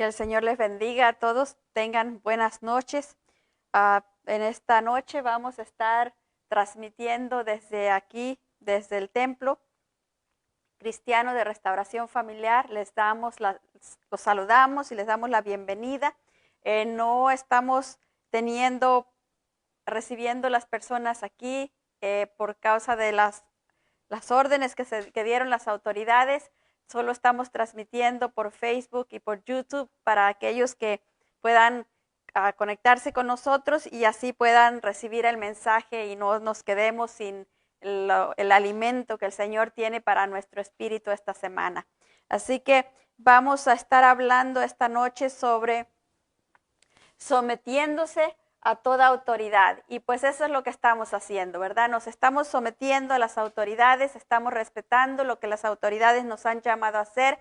Que el Señor les bendiga a todos. Tengan buenas noches. En esta noche vamos a estar transmitiendo desde aquí, desde el Templo Cristiano de Restauración Familiar. Los saludamos y les damos la bienvenida. No estamos recibiendo las personas aquí por causa de las órdenes que dieron las autoridades. Solo estamos transmitiendo por Facebook y por YouTube para aquellos que puedan conectarse con nosotros y así puedan recibir el mensaje y no nos quedemos sin el alimento que el Señor tiene para nuestro espíritu esta semana. Así que vamos a estar hablando esta noche sobre sometiéndose a toda autoridad. Y pues eso es lo que estamos haciendo, ¿verdad? Nos estamos sometiendo a las autoridades, estamos respetando lo que las autoridades nos han llamado a hacer.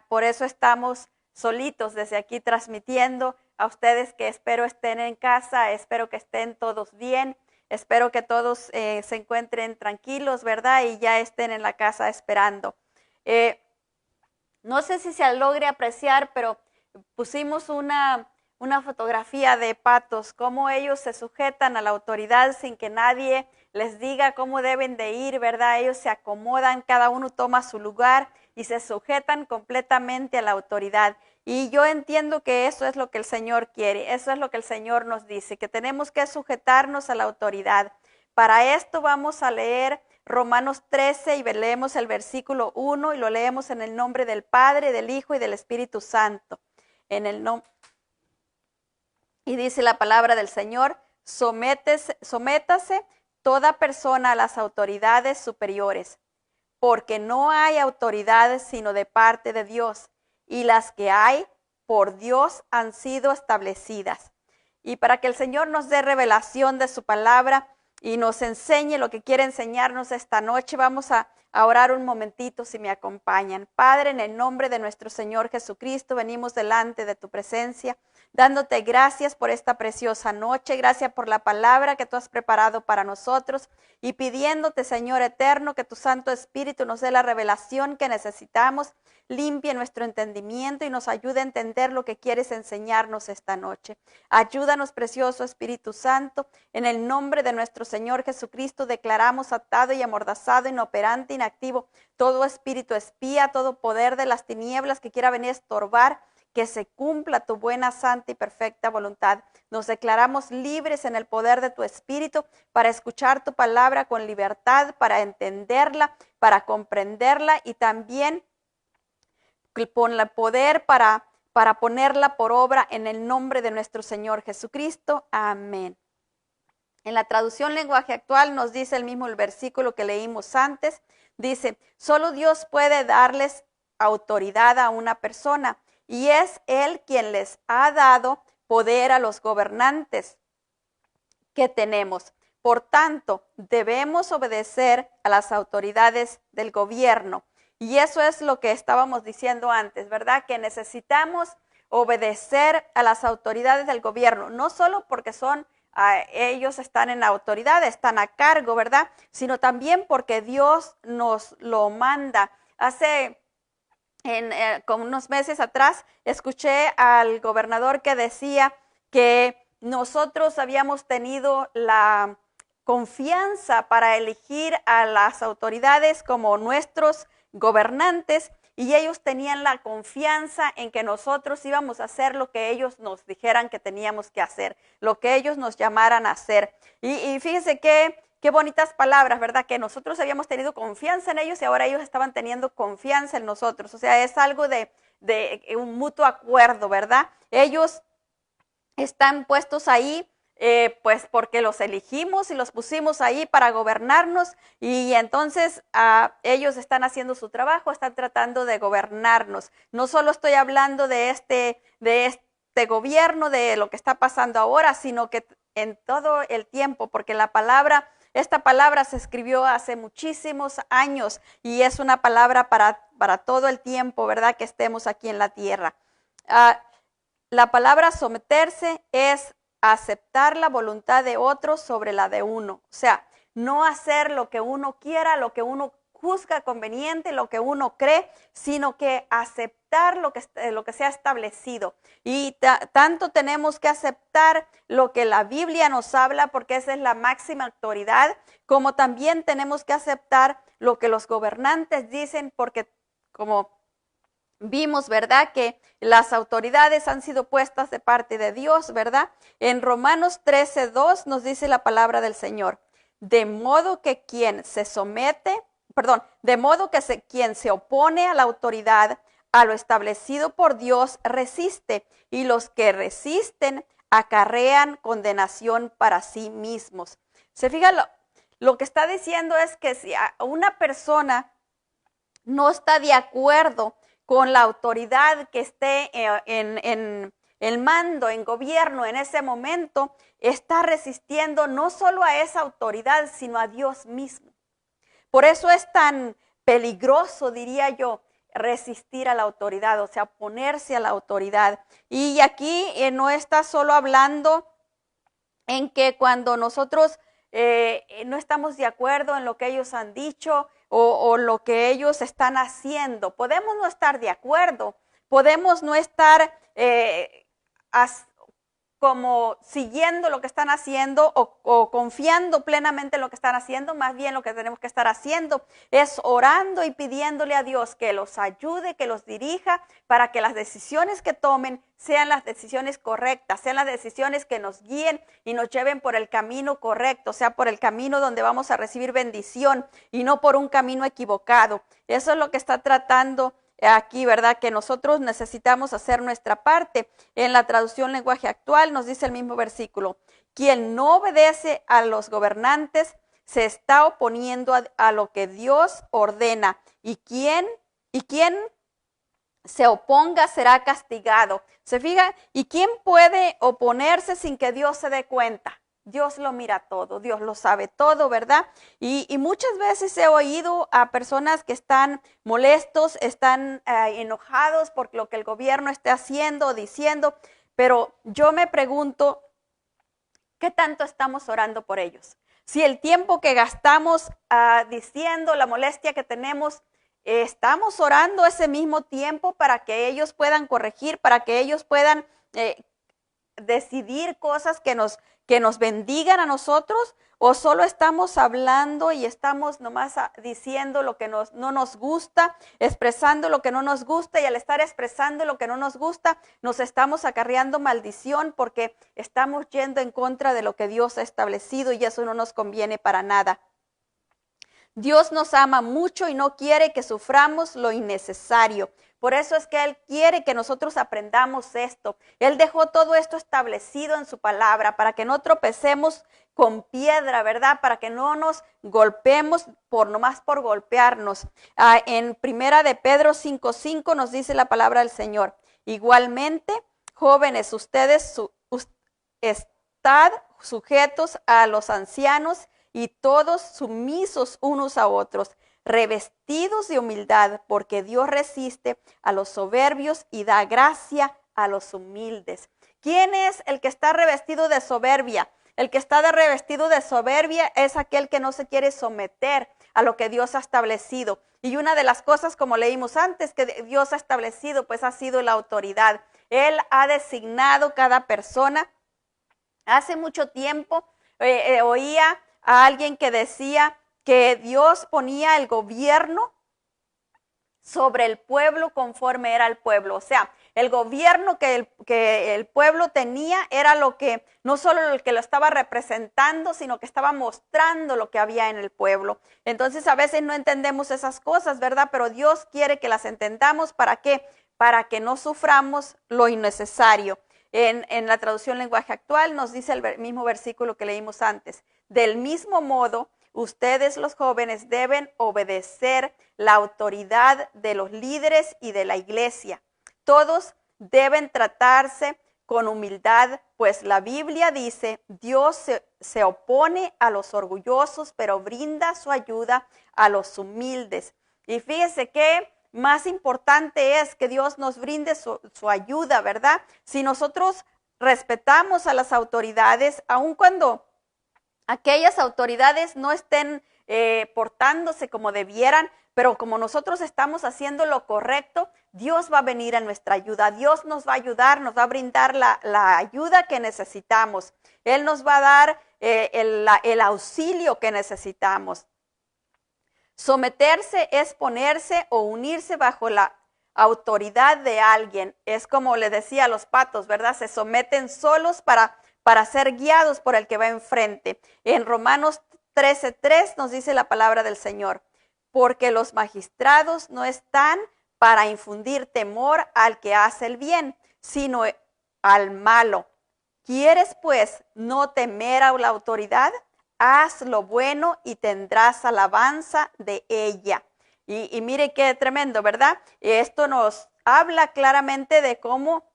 Por eso estamos solitos desde aquí transmitiendo a ustedes, que espero estén en casa, espero que estén todos bien, espero que todos se encuentren tranquilos, ¿verdad? Y ya estén en la casa esperando. No sé si se logre apreciar, pero pusimos una fotografía de patos, cómo ellos se sujetan a la autoridad sin que nadie les diga cómo deben de ir, ¿verdad? Ellos se acomodan, cada uno toma su lugar y se sujetan completamente a la autoridad. Y yo entiendo que eso es lo que el Señor quiere, eso es lo que el Señor nos dice, que tenemos que sujetarnos a la autoridad. Para esto vamos a leer Romanos 13 y leemos el versículo 1 y lo leemos en el nombre del Padre, del Hijo y del Espíritu Santo. Y dice la palabra del Señor: sométase toda persona a las autoridades superiores, porque no hay autoridades sino de parte de Dios, y las que hay por Dios han sido establecidas. Y para que el Señor nos dé revelación de su palabra y nos enseñe lo que quiere enseñarnos esta noche, vamos a orar un momentito si me acompañan. Padre, en el nombre de nuestro Señor Jesucristo, venimos delante de tu presencia, dándote gracias por esta preciosa noche, gracias por la palabra que tú has preparado para nosotros y pidiéndote, Señor eterno, que tu Santo Espíritu nos dé la revelación que necesitamos, limpie nuestro entendimiento y nos ayude a entender lo que quieres enseñarnos esta noche. Ayúdanos, precioso Espíritu Santo, en el nombre de nuestro Señor Jesucristo declaramos atado y amordazado, inoperante, inactivo, todo espíritu espía, todo poder de las tinieblas que quiera venir a estorbar, que se cumpla tu buena, santa y perfecta voluntad. Nos declaramos libres en el poder de tu Espíritu para escuchar tu palabra con libertad, para entenderla, para comprenderla y también con el poder para ponerla por obra en el nombre de nuestro Señor Jesucristo. Amén. En la traducción lenguaje actual nos dice el mismo el versículo que leímos antes. Dice: solo Dios puede darles autoridad a una persona, y es Él quien les ha dado poder a los gobernantes que tenemos. Por tanto, debemos obedecer a las autoridades del gobierno. Y eso es lo que estábamos diciendo antes, ¿verdad? Que necesitamos obedecer a las autoridades del gobierno, no solo porque ellos están en la autoridad, están a cargo, ¿verdad? Sino también porque Dios nos lo manda. Como unos meses atrás, escuché al gobernador que decía que nosotros habíamos tenido la confianza para elegir a las autoridades como nuestros gobernantes, y ellos tenían la confianza en que nosotros íbamos a hacer lo que ellos nos dijeran que teníamos que hacer, lo que ellos nos llamaran a hacer. Y fíjense qué bonitas palabras, ¿verdad? Que nosotros habíamos tenido confianza en ellos y ahora ellos estaban teniendo confianza en nosotros. O sea, es algo de un mutuo acuerdo, ¿verdad? Ellos están puestos ahí pues porque los elegimos y los pusimos ahí para gobernarnos, y entonces ellos están haciendo su trabajo, están tratando de gobernarnos. No solo estoy hablando de este gobierno, de lo que está pasando ahora, sino que en todo el tiempo, porque esta palabra se escribió hace muchísimos años y es una palabra para todo el tiempo, ¿verdad? Que estemos aquí en la tierra. La palabra someterse es aceptar la voluntad de otros sobre la de uno. O sea, no hacer lo que uno quiera, lo que uno juzga conveniente, lo que uno cree, sino que aceptar lo que se ha establecido. Y tanto tenemos que aceptar lo que la Biblia nos habla, porque esa es la máxima autoridad, como también tenemos que aceptar lo que los gobernantes dicen, porque como vimos, ¿verdad?, que las autoridades han sido puestas de parte de Dios, ¿verdad? En Romanos 13:2 nos dice la palabra del Señor: de modo que quien se quien se opone a la autoridad, a lo establecido por Dios, resiste, y los que resisten acarrean condenación para sí mismos. Se fija, lo que está diciendo es que si una persona no está de acuerdo con la autoridad que esté en el mando, en gobierno en ese momento, está resistiendo no solo a esa autoridad, sino a Dios mismo. Por eso es tan peligroso, diría yo, resistir a la autoridad, o sea, oponerse a la autoridad. Y aquí no está solo hablando en que cuando nosotros no estamos de acuerdo en lo que ellos han dicho o lo que ellos están haciendo. Podemos no estar de acuerdo, podemos no estar como siguiendo lo que están haciendo o confiando plenamente en lo que están haciendo. Más bien lo que tenemos que estar haciendo es orando y pidiéndole a Dios que los ayude, que los dirija, para que las decisiones que tomen sean las decisiones correctas, sean las decisiones que nos guíen y nos lleven por el camino correcto, o sea, por el camino donde vamos a recibir bendición y no por un camino equivocado. Eso es lo que está tratando aquí, ¿verdad? Que nosotros necesitamos hacer nuestra parte. En la traducción lenguaje actual nos dice el mismo versículo: quien no obedece a los gobernantes se está oponiendo a lo que Dios ordena, y quien se oponga será castigado. ¿Se fija? ¿Y quién puede oponerse sin que Dios se dé cuenta? Dios lo mira todo, Dios lo sabe todo, ¿verdad? Y muchas veces he oído a personas que están molestos, están enojados por lo que el gobierno esté haciendo o diciendo, pero yo me pregunto, ¿qué tanto estamos orando por ellos? Si el tiempo que gastamos diciendo, la molestia que tenemos, estamos orando ese mismo tiempo para que ellos puedan corregir, para que ellos puedan decidir cosas que nos bendigan a nosotros, o solo estamos hablando y estamos nomás diciendo lo que no nos gusta, expresando lo que no nos gusta, y al estar expresando lo que no nos gusta, nos estamos acarreando maldición porque estamos yendo en contra de lo que Dios ha establecido, y eso no nos conviene para nada. Dios nos ama mucho y no quiere que suframos lo innecesario. Por eso es que Él quiere que nosotros aprendamos esto. Él dejó todo esto establecido en su palabra para que no tropecemos con piedra, ¿verdad? Para que no nos golpeemos nomás por golpearnos. En primera de Pedro 5:5 nos dice la palabra del Señor: igualmente, jóvenes, ustedes estad sujetos a los ancianos y todos sumisos unos a otros, revestidos de humildad, porque Dios resiste a los soberbios y da gracia a los humildes. ¿Quién es el que está revestido de soberbia? El que está revestido de soberbia es aquel que no se quiere someter a lo que Dios ha establecido. Y una de las cosas, como leímos antes, que Dios ha establecido, pues ha sido la autoridad. Él ha designado cada persona. Hace mucho tiempo oía a alguien que decía que Dios ponía el gobierno sobre el pueblo conforme era el pueblo. O sea, el gobierno que el pueblo tenía era lo que, no solo el que lo estaba representando, sino que estaba mostrando lo que había en el pueblo. Entonces a veces no entendemos esas cosas, ¿verdad? Pero Dios quiere que las entendamos. ¿Para qué? Para que no suframos lo innecesario. En la traducción lenguaje actual nos dice el mismo versículo que leímos antes: del mismo modo, ustedes los jóvenes deben obedecer la autoridad de los líderes y de la iglesia. Todos deben tratarse con humildad, pues la Biblia dice: Dios se opone a los orgullosos, pero brinda su ayuda a los humildes. Y fíjese que más importante es que Dios nos brinde su ayuda, ¿verdad? Si nosotros respetamos a las autoridades, aun cuando aquellas autoridades no estén portándose como debieran, pero como nosotros estamos haciendo lo correcto, Dios va a venir a nuestra ayuda. Dios nos va a ayudar, nos va a brindar la ayuda que necesitamos. Él nos va a dar el auxilio que necesitamos. Someterse es ponerse o unirse bajo la autoridad de alguien. Es como le decía a los patos, ¿verdad? Se someten solos para ser guiados por el que va enfrente. En Romanos 13:3 nos dice la palabra del Señor, porque los magistrados no están para infundir temor al que hace el bien, sino al malo. ¿Quieres pues no temer a la autoridad? Haz lo bueno y tendrás alabanza de ella. Y mire qué tremendo, ¿verdad? Esto nos habla claramente de cómo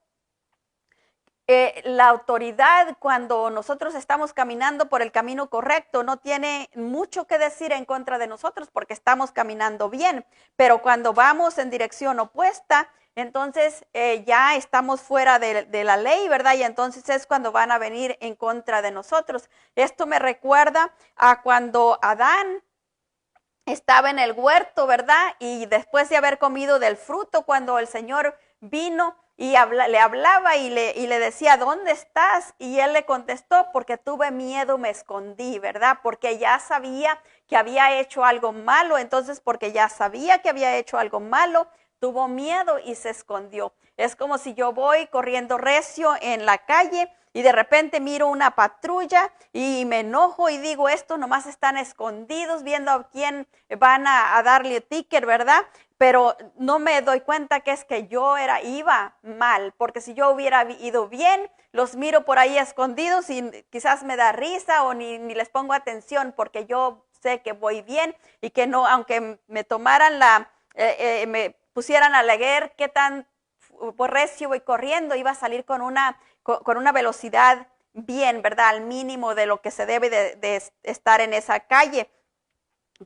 la autoridad, cuando nosotros estamos caminando por el camino correcto, no tiene mucho que decir en contra de nosotros porque estamos caminando bien. Pero cuando vamos en dirección opuesta, entonces ya estamos fuera de la ley, ¿verdad? Y entonces es cuando van a venir en contra de nosotros. Esto me recuerda a cuando Adán estaba en el huerto, ¿verdad? Y después de haber comido del fruto, cuando el Señor vino y le hablaba y le decía, ¿dónde estás? Y él le contestó, porque tuve miedo, me escondí, ¿verdad? Porque ya sabía que había hecho algo malo. Entonces, porque ya sabía que había hecho algo malo, tuvo miedo y se escondió. Es como si yo voy corriendo recio en la calle y de repente miro una patrulla y me enojo y digo, estos nomás están escondidos viendo a quién van a darle ticket, ¿verdad? Pero no me doy cuenta que es que yo iba mal, porque si yo hubiera ido bien, los miro por ahí escondidos y quizás me da risa o ni les pongo atención porque yo sé que voy bien y que no, aunque me tomaran me pusieran a leer qué tan recio voy corriendo, iba a salir con una velocidad bien, ¿verdad? Al mínimo de lo que se debe de estar en esa calle.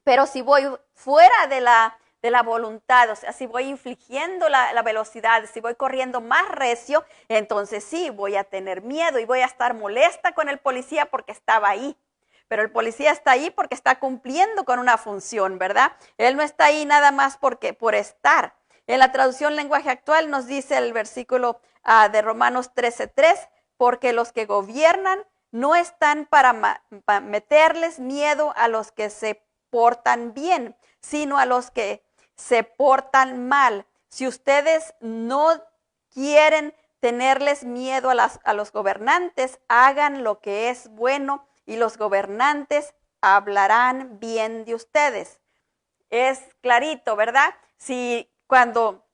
Pero si voy fuera de la voluntad, o sea, si voy infligiendo la velocidad, si voy corriendo más recio, entonces sí, voy a tener miedo y voy a estar molesta con el policía porque estaba ahí. Pero el policía está ahí porque está cumpliendo con una función, ¿verdad? Él no está ahí nada más por estar. En la traducción lenguaje actual nos dice el versículo de Romanos 13:3, porque los que gobiernan no están para meterles miedo a los que se portan bien, sino a los que se portan mal. Si ustedes no quieren tenerles miedo a los gobernantes, hagan lo que es bueno y los gobernantes hablarán bien de ustedes. Es clarito, ¿verdad? Si cuando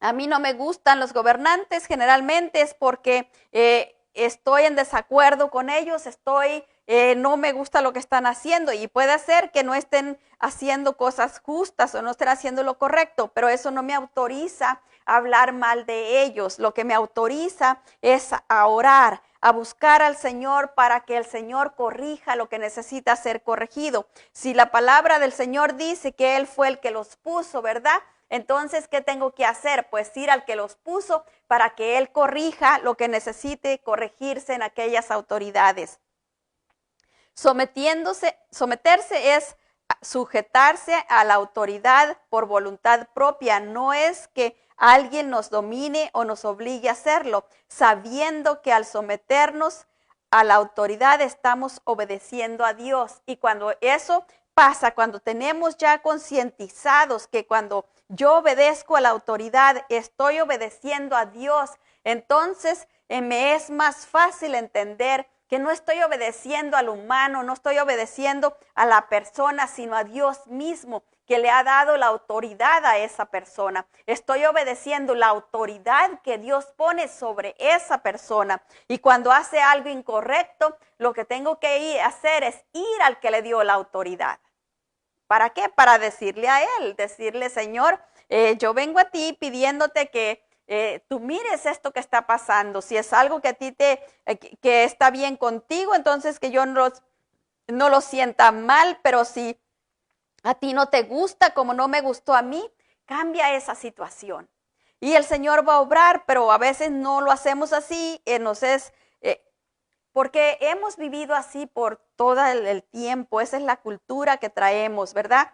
a mí no me gustan los gobernantes, generalmente es porque estoy en desacuerdo con ellos, no me gusta lo que están haciendo y puede ser que no estén haciendo cosas justas o no estén haciendo lo correcto, pero eso no me autoriza a hablar mal de ellos. Lo que me autoriza es a orar, a buscar al Señor para que el Señor corrija lo que necesita ser corregido. Si la palabra del Señor dice que Él fue el que los puso, ¿verdad? Entonces, ¿qué tengo que hacer? Pues ir al que los puso para que Él corrija lo que necesite corregirse en aquellas autoridades. Someterse es sujetarse a la autoridad por voluntad propia, no es que alguien nos domine o nos obligue a hacerlo, sabiendo que al someternos a la autoridad estamos obedeciendo a Dios. Y cuando eso pasa, cuando tenemos ya concientizados que cuando yo obedezco a la autoridad, estoy obedeciendo a Dios, entonces me es más fácil entender que no estoy obedeciendo al humano, no estoy obedeciendo a la persona, sino a Dios mismo, que le ha dado la autoridad a esa persona. Estoy obedeciendo la autoridad que Dios pone sobre esa persona. Y cuando hace algo incorrecto, lo que tengo que hacer es ir al que le dio la autoridad. ¿Para qué? Para decirle a Él, decirle, Señor, yo vengo a ti pidiéndote que tú mires esto que está pasando. Si es algo que a ti que está bien contigo, entonces que yo no lo sienta mal, pero si a ti no te gusta como no me gustó a mí, cambia esa situación. Y el Señor va a obrar, pero a veces no lo hacemos así, porque hemos vivido así por todo el tiempo. Esa es la cultura que traemos, ¿verdad?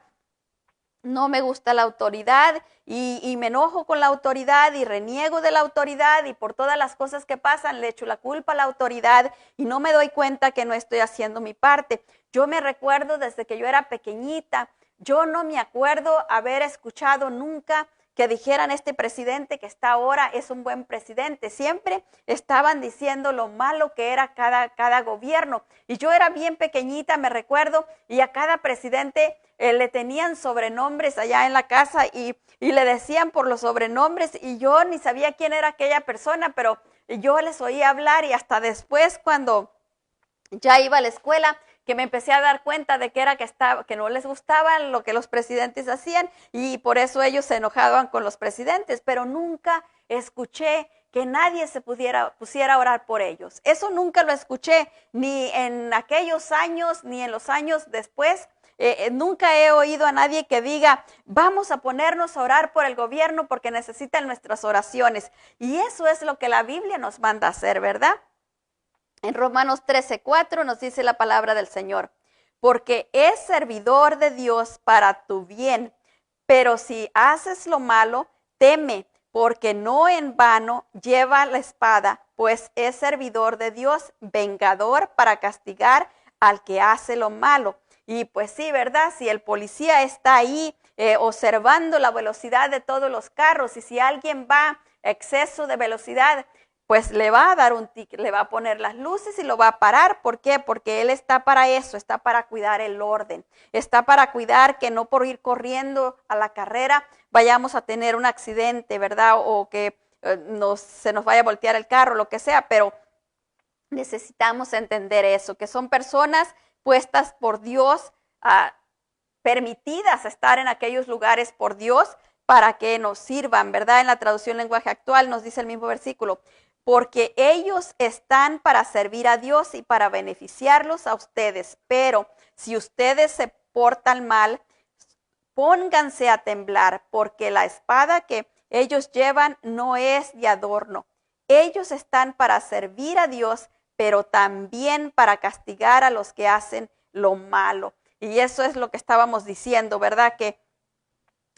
no me gusta la autoridad y me enojo con la autoridad y reniego de la autoridad y por todas las cosas que pasan le echo la culpa a la autoridad y no me doy cuenta que no estoy haciendo mi parte. Yo me recuerdo desde que yo era pequeñita, yo no me acuerdo haber escuchado nunca que dijeran este presidente que está ahora es un buen presidente. Siempre estaban diciendo lo malo que era cada gobierno. Y yo era bien pequeñita, me recuerdo, y a cada presidente le tenían sobrenombres allá en la casa y le decían por los sobrenombres y yo ni sabía quién era aquella persona, pero yo les oía hablar y hasta después cuando ya iba a la escuela, que me empecé a dar cuenta de que era que no les gustaba lo que los presidentes hacían y por eso ellos se enojaban con los presidentes, pero nunca escuché que nadie se pusiera a orar por ellos. Eso nunca lo escuché, ni en aquellos años, ni en los años después. Nunca he oído a nadie que diga, vamos a ponernos a orar por el gobierno porque necesitan nuestras oraciones. Y eso es lo que la Biblia nos manda a hacer, ¿verdad? En Romanos 13:4 nos dice la palabra del Señor, porque es servidor de Dios para tu bien, pero si haces lo malo, teme, porque no en vano lleva la espada, pues es servidor de Dios, vengador para castigar al que hace lo malo. Y pues sí, ¿verdad? Si el policía está ahí observando la velocidad de todos los carros y si alguien va a exceso de velocidad, pues le va a dar un ticket, le va a poner las luces y lo va a parar. ¿Por qué? Porque él está para eso, está para cuidar el orden, está para cuidar que no por ir corriendo a la carrera vayamos a tener un accidente, ¿verdad? O que se nos vaya a voltear el carro, lo que sea, pero necesitamos entender eso, que son personas puestas por Dios, permitidas a estar en aquellos lugares por Dios para que nos sirvan, ¿verdad? En la traducción lenguaje actual nos dice el mismo versículo, porque ellos están para servir a Dios y para beneficiarlos a ustedes, pero si ustedes se portan mal, pónganse a temblar, porque la espada que ellos llevan no es de adorno. Ellos están para servir a Dios, pero también para castigar a los que hacen lo malo. Y eso es lo que estábamos diciendo, ¿verdad? Que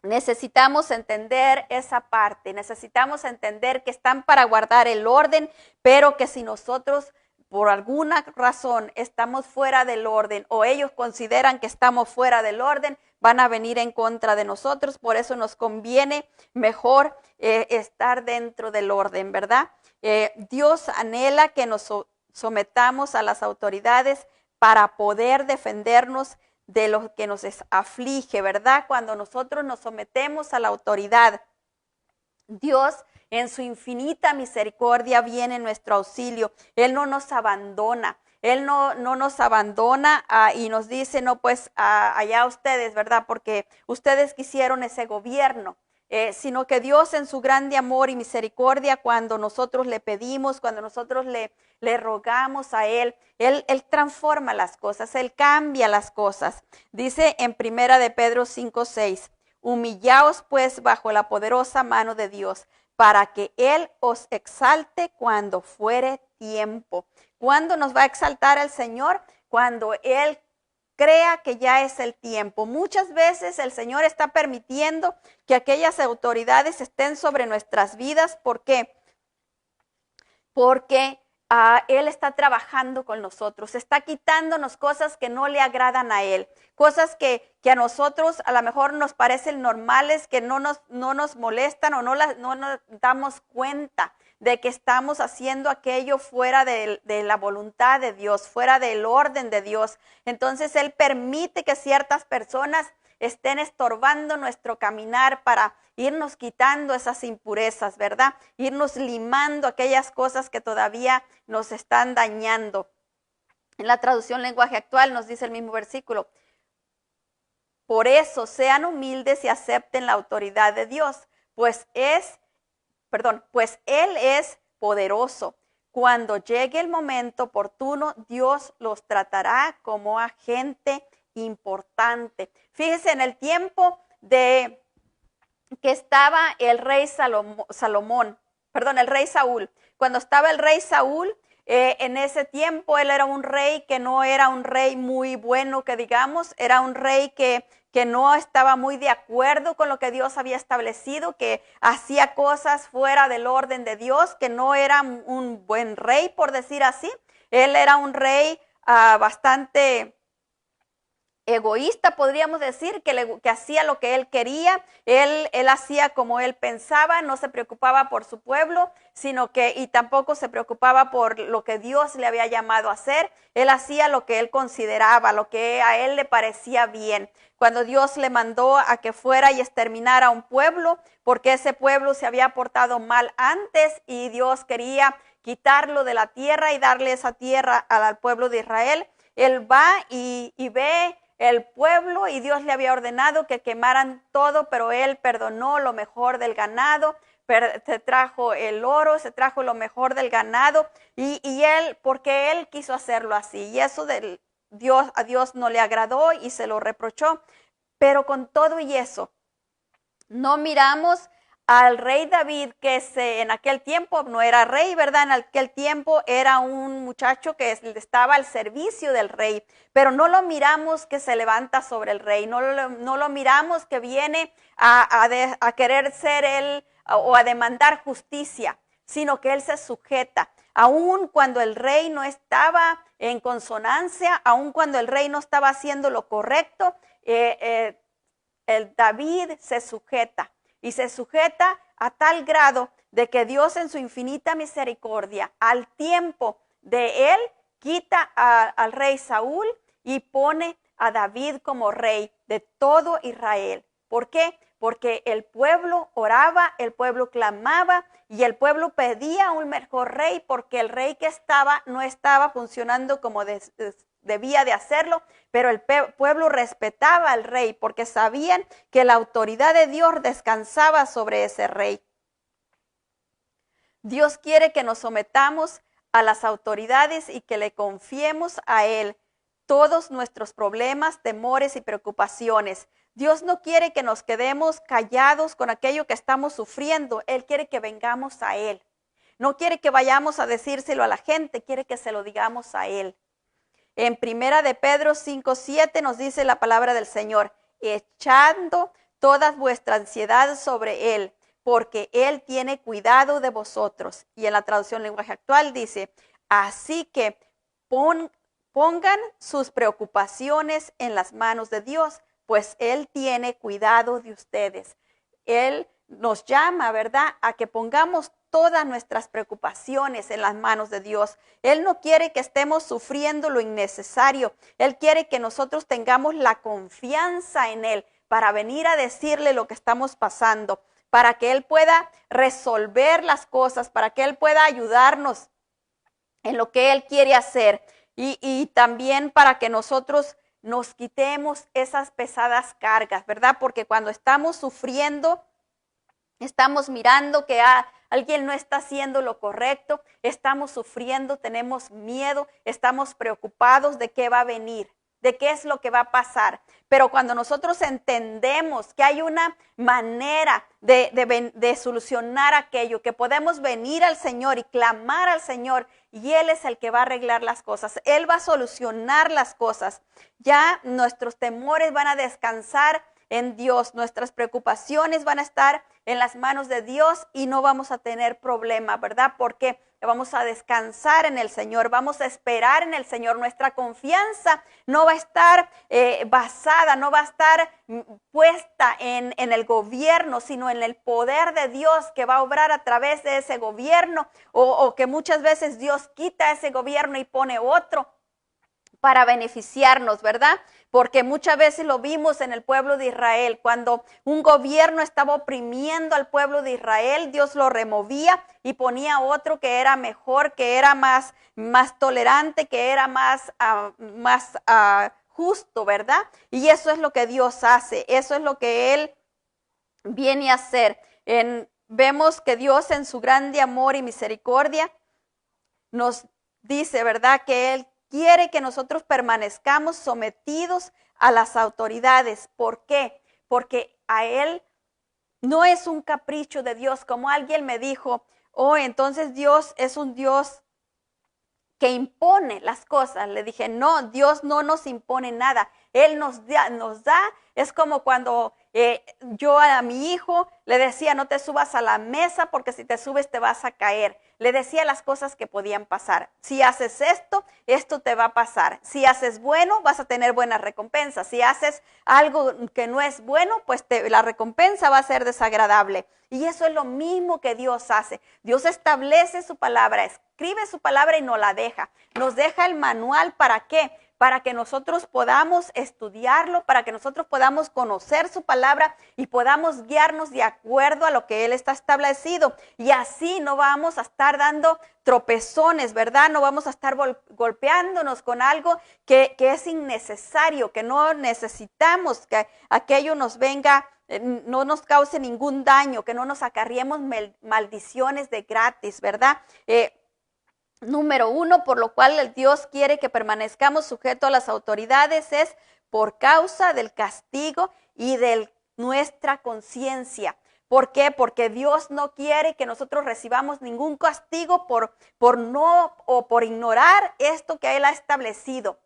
necesitamos entender esa parte, necesitamos entender que están para guardar el orden, pero que si nosotros por alguna razón estamos fuera del orden o ellos consideran que estamos fuera del orden, van a venir en contra de nosotros. Por eso nos conviene mejor estar dentro del orden, ¿verdad? Dios anhela que nos sometamos a las autoridades para poder defendernos de lo que nos aflige, ¿verdad? Cuando nosotros nos sometemos a la autoridad, Dios en su infinita misericordia viene en nuestro auxilio. Él no nos abandona. Él no nos abandona y nos dice, no, pues allá ustedes, ¿verdad? Porque ustedes quisieron ese gobierno. Sino que Dios en su grande amor y misericordia, cuando nosotros le pedimos, cuando nosotros le rogamos a Él transforma las cosas, Él cambia las cosas. Dice en 1 de Pedro 5:6, humillaos pues bajo la poderosa mano de Dios, para que Él os exalte cuando fuere tiempo. ¿Cuándo nos va a exaltar el Señor? Cuando Él crea que ya es el tiempo. Muchas veces el Señor está permitiendo que aquellas autoridades estén sobre nuestras vidas. ¿Por qué? Porque Él está trabajando con nosotros, está quitándonos cosas que no le agradan a Él, cosas que a nosotros a lo mejor nos parecen normales, que no nos molestan o no nos damos cuenta de que estamos haciendo aquello fuera de la voluntad de Dios, fuera del orden de Dios. Entonces Él permite que ciertas personas estén estorbando nuestro caminar para irnos quitando esas impurezas, ¿verdad? Irnos limando aquellas cosas que todavía nos están dañando. En la traducción lenguaje actual nos dice el mismo versículo, por eso sean humildes y acepten la autoridad de Dios, pues Él es poderoso. Cuando llegue el momento oportuno, Dios los tratará como a gente importante. Fíjese, en el tiempo de que estaba el rey el rey Saúl. Cuando estaba el rey Saúl, en ese tiempo él era un rey que no era un rey muy bueno, que digamos, era un rey que que no estaba muy de acuerdo con lo que Dios había establecido, que hacía cosas fuera del orden de Dios, que no era un buen rey, por decir así. Él era un rey bastante egoísta, podríamos decir, que hacía lo que él quería, él hacía como él pensaba, no se preocupaba por su pueblo, y tampoco se preocupaba por lo que Dios le había llamado a hacer. Él hacía lo que él consideraba, lo que a él le parecía bien. Cuando Dios le mandó a que fuera y exterminara a un pueblo, porque ese pueblo se había portado mal antes y Dios quería quitarlo de la tierra y darle esa tierra al pueblo de Israel, él va y ve el pueblo y Dios le había ordenado que quemaran todo, pero él perdonó lo mejor del ganado, se trajo el oro, se trajo lo mejor del ganado y él, porque él quiso hacerlo así, y eso a Dios no le agradó y se lo reprochó. Pero con todo y eso, no miramos al rey David, que en aquel tiempo no era rey, ¿verdad? En aquel tiempo era un muchacho que estaba al servicio del rey, pero no lo miramos que se levanta sobre el rey, no lo miramos que viene a querer ser él o a demandar justicia, sino que él se sujeta. Aun cuando el rey no estaba en consonancia, aun cuando el rey no estaba haciendo lo correcto, el David se sujeta. Y se sujeta a tal grado de que Dios en su infinita misericordia, al tiempo de él, quita al rey Saúl y pone a David como rey de todo Israel. ¿Por qué? Porque el pueblo oraba, el pueblo clamaba y el pueblo pedía un mejor rey, porque el rey que estaba no estaba funcionando como debía de hacerlo, pero el pueblo respetaba al rey porque sabían que la autoridad de Dios descansaba sobre ese rey. Dios quiere que nos sometamos a las autoridades y que le confiemos a Él todos nuestros problemas, temores y preocupaciones. Dios no quiere que nos quedemos callados con aquello que estamos sufriendo. Él quiere que vengamos a Él. No quiere que vayamos a decírselo a la gente, quiere que se lo digamos a Él. En Primera de Pedro 5:7 nos dice la palabra del Señor: echando todas vuestras ansiedades sobre Él, porque Él tiene cuidado de vosotros. Y en la traducción lenguaje actual dice: así que pongan sus preocupaciones en las manos de Dios, pues Él tiene cuidado de ustedes. Él nos llama, ¿verdad?, a que pongamos todas nuestras preocupaciones en las manos de Dios. Él no quiere que estemos sufriendo lo innecesario. Él quiere que nosotros tengamos la confianza en Él para venir a decirle lo que estamos pasando, para que Él pueda resolver las cosas, para que Él pueda ayudarnos en lo que Él quiere hacer y también para que nosotros nos quitemos esas pesadas cargas, ¿verdad? Porque cuando estamos sufriendo, estamos mirando que alguien no está haciendo lo correcto, estamos sufriendo, tenemos miedo, estamos preocupados de qué va a venir, de qué es lo que va a pasar. Pero cuando nosotros entendemos que hay una manera de solucionar aquello, que podemos venir al Señor y clamar al Señor, y Él es el que va a arreglar las cosas, Él va a solucionar las cosas, ya nuestros temores van a descansar en Dios, nuestras preocupaciones van a estar en las manos de Dios y no vamos a tener problema, ¿verdad? Porque vamos a descansar en el Señor, vamos a esperar en el Señor. Nuestra confianza no va a estar basada, no va a estar puesta en el gobierno, sino en el poder de Dios que va a obrar a través de ese gobierno, o que muchas veces Dios quita ese gobierno y pone otro para beneficiarnos, ¿verdad? Porque muchas veces lo vimos en el pueblo de Israel, cuando un gobierno estaba oprimiendo al pueblo de Israel, Dios lo removía y ponía otro que era mejor, que era más tolerante, que era más justo, ¿verdad? Y eso es lo que Dios hace, eso es lo que Él viene a hacer. Vemos que Dios en su grande amor y misericordia nos dice, ¿verdad?, que Él quiere que nosotros permanezcamos sometidos a las autoridades. ¿Por qué? Porque a Él no es un capricho de Dios, como alguien me dijo, entonces Dios es un Dios que impone las cosas. Le dije, no, Dios no nos impone nada. Él nos da. Es como cuando yo a mi hijo le decía, no te subas a la mesa porque si te subes te vas a caer. Le decía las cosas que podían pasar. Si haces esto, esto te va a pasar. Si haces bueno, vas a tener buenas recompensas. Si haces algo que no es bueno, pues la recompensa va a ser desagradable. Y eso es lo mismo que Dios hace. Dios establece su palabra, escribe su palabra y nos la deja. Nos deja el manual, ¿para qué? Para que nosotros podamos estudiarlo, para que nosotros podamos conocer su palabra y podamos guiarnos de acuerdo a lo que Él está establecido. Y así no vamos a estar dando tropezones, ¿verdad? No vamos a estar golpeándonos con algo que es innecesario, que no necesitamos, que aquello nos venga, no nos cause ningún daño, que no nos acarriemos maldiciones de gratis, ¿verdad? Número 1, por lo cual Dios quiere que permanezcamos sujetos a las autoridades, es por causa del castigo y de nuestra conciencia. ¿Por qué? Porque Dios no quiere que nosotros recibamos ningún castigo por ignorar esto que Él ha establecido.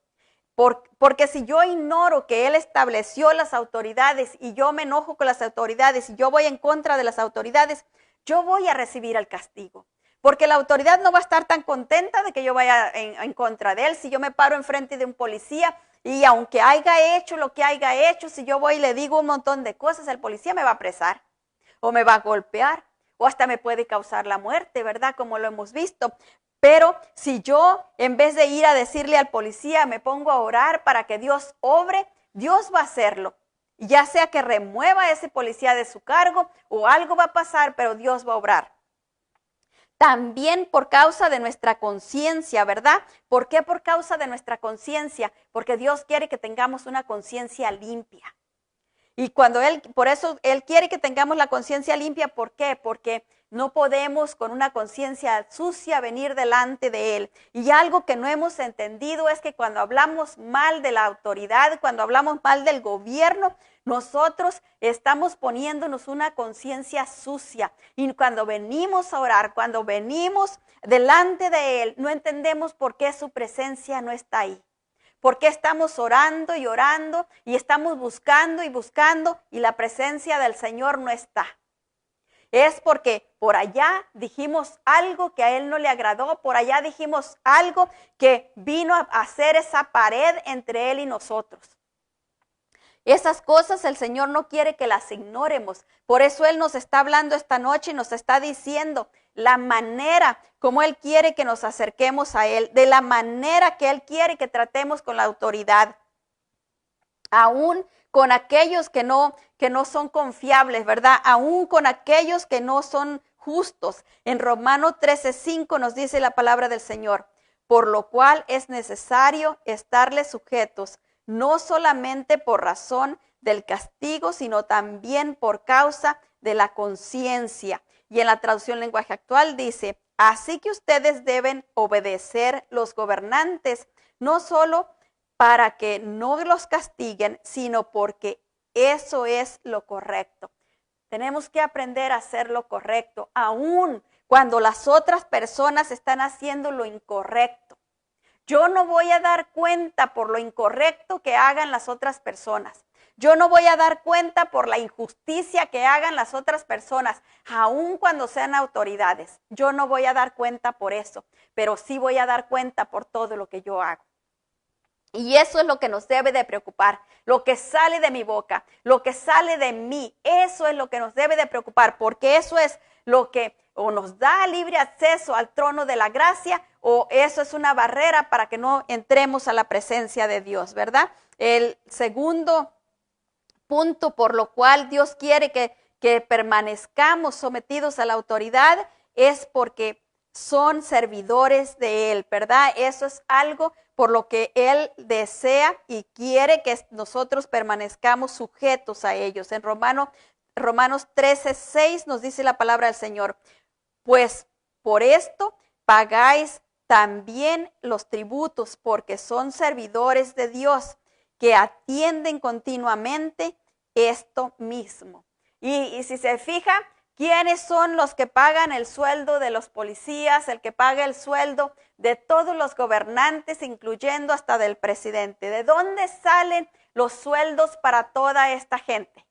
Porque si yo ignoro que Él estableció las autoridades y yo me enojo con las autoridades y yo voy en contra de las autoridades, yo voy a recibir el castigo. Porque la autoridad no va a estar tan contenta de que yo vaya en contra de él. Si yo me paro enfrente de un policía y aunque haya hecho lo que haya hecho, si yo voy y le digo un montón de cosas, el policía me va a apresar o me va a golpear o hasta me puede causar la muerte, ¿verdad? Como lo hemos visto. Pero si yo, en vez de ir a decirle al policía, me pongo a orar para que Dios obre, Dios va a hacerlo. Ya sea que remueva a ese policía de su cargo o algo va a pasar, pero Dios va a obrar. También por causa de nuestra conciencia, ¿verdad? ¿Por qué por causa de nuestra conciencia? Porque Dios quiere que tengamos una conciencia limpia. Y por eso Él quiere que tengamos la conciencia limpia. ¿Por qué? Porque no podemos con una conciencia sucia venir delante de Él. Y algo que no hemos entendido es que cuando hablamos mal de la autoridad, cuando hablamos mal del gobierno, nosotros estamos poniéndonos una conciencia sucia. Y cuando venimos a orar, cuando venimos delante de Él, no entendemos por qué su presencia no está ahí. ¿Por qué estamos orando y estamos buscando y buscando y la presencia del Señor no está? Es porque por allá dijimos algo que a Él no le agradó, por allá dijimos algo que vino a hacer esa pared entre Él y nosotros. Esas cosas el Señor no quiere que las ignoremos. Por eso Él nos está hablando esta noche y nos está diciendo la manera como Él quiere que nos acerquemos a Él, de la manera que Él quiere que tratemos con la autoridad. Aún con aquellos que no son confiables, ¿verdad? Aún con aquellos que no son justos. En Romanos 13:5 nos dice la palabra del Señor, por lo cual es necesario estarles sujetos, no solamente por razón del castigo, sino también por causa de la conciencia. Y en la traducción lenguaje actual dice, así que ustedes deben obedecer los gobernantes, no solo para que no los castiguen, sino porque eso es lo correcto. Tenemos que aprender a hacer lo correcto, aun cuando las otras personas están haciendo lo incorrecto. Yo no voy a dar cuenta por lo incorrecto que hagan las otras personas. Yo no voy a dar cuenta por la injusticia que hagan las otras personas, aun cuando sean autoridades. Yo no voy a dar cuenta por eso, pero sí voy a dar cuenta por todo lo que yo hago. Y eso es lo que nos debe de preocupar, lo que sale de mi boca, lo que sale de mí, eso es lo que nos debe de preocupar, porque eso es lo que o nos da libre acceso al trono de la gracia, o eso es una barrera para que no entremos a la presencia de Dios, ¿verdad? El segundo punto por lo cual Dios quiere que permanezcamos sometidos a la autoridad es porque son servidores de Él, ¿verdad? Eso es algo por lo que Él desea y quiere que nosotros permanezcamos sujetos a ellos. En Romanos 13:6 nos dice la palabra del Señor, pues por esto pagáis también los tributos, porque son servidores de Dios que atienden continuamente esto mismo. Y si se fija, ¿Quiénes son los que pagan el sueldo de los policías, el que paga el sueldo de todos los gobernantes, incluyendo hasta del presidente? ¿De dónde salen los sueldos para toda esta gente?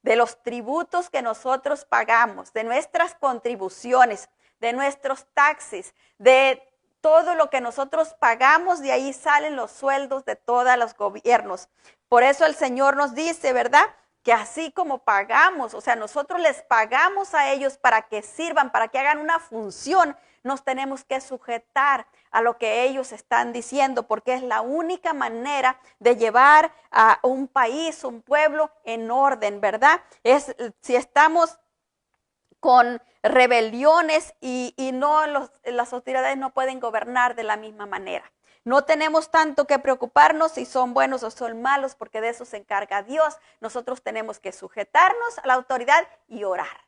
De los tributos que nosotros pagamos, de nuestras contribuciones, de nuestros taxes, de todo lo que nosotros pagamos, de ahí salen los sueldos de todos los gobiernos. Por eso el Señor nos dice, ¿verdad?, que así como pagamos, o sea, nosotros les pagamos a ellos para que sirvan, para que hagan una función, nos tenemos que sujetar a lo que ellos están diciendo, porque es la única manera de llevar a un país, un pueblo en orden, ¿verdad? Si estamos con rebeliones y no las autoridades no pueden gobernar de la misma manera. No tenemos tanto que preocuparnos si son buenos o son malos, porque de eso se encarga Dios. Nosotros tenemos que sujetarnos a la autoridad y orar.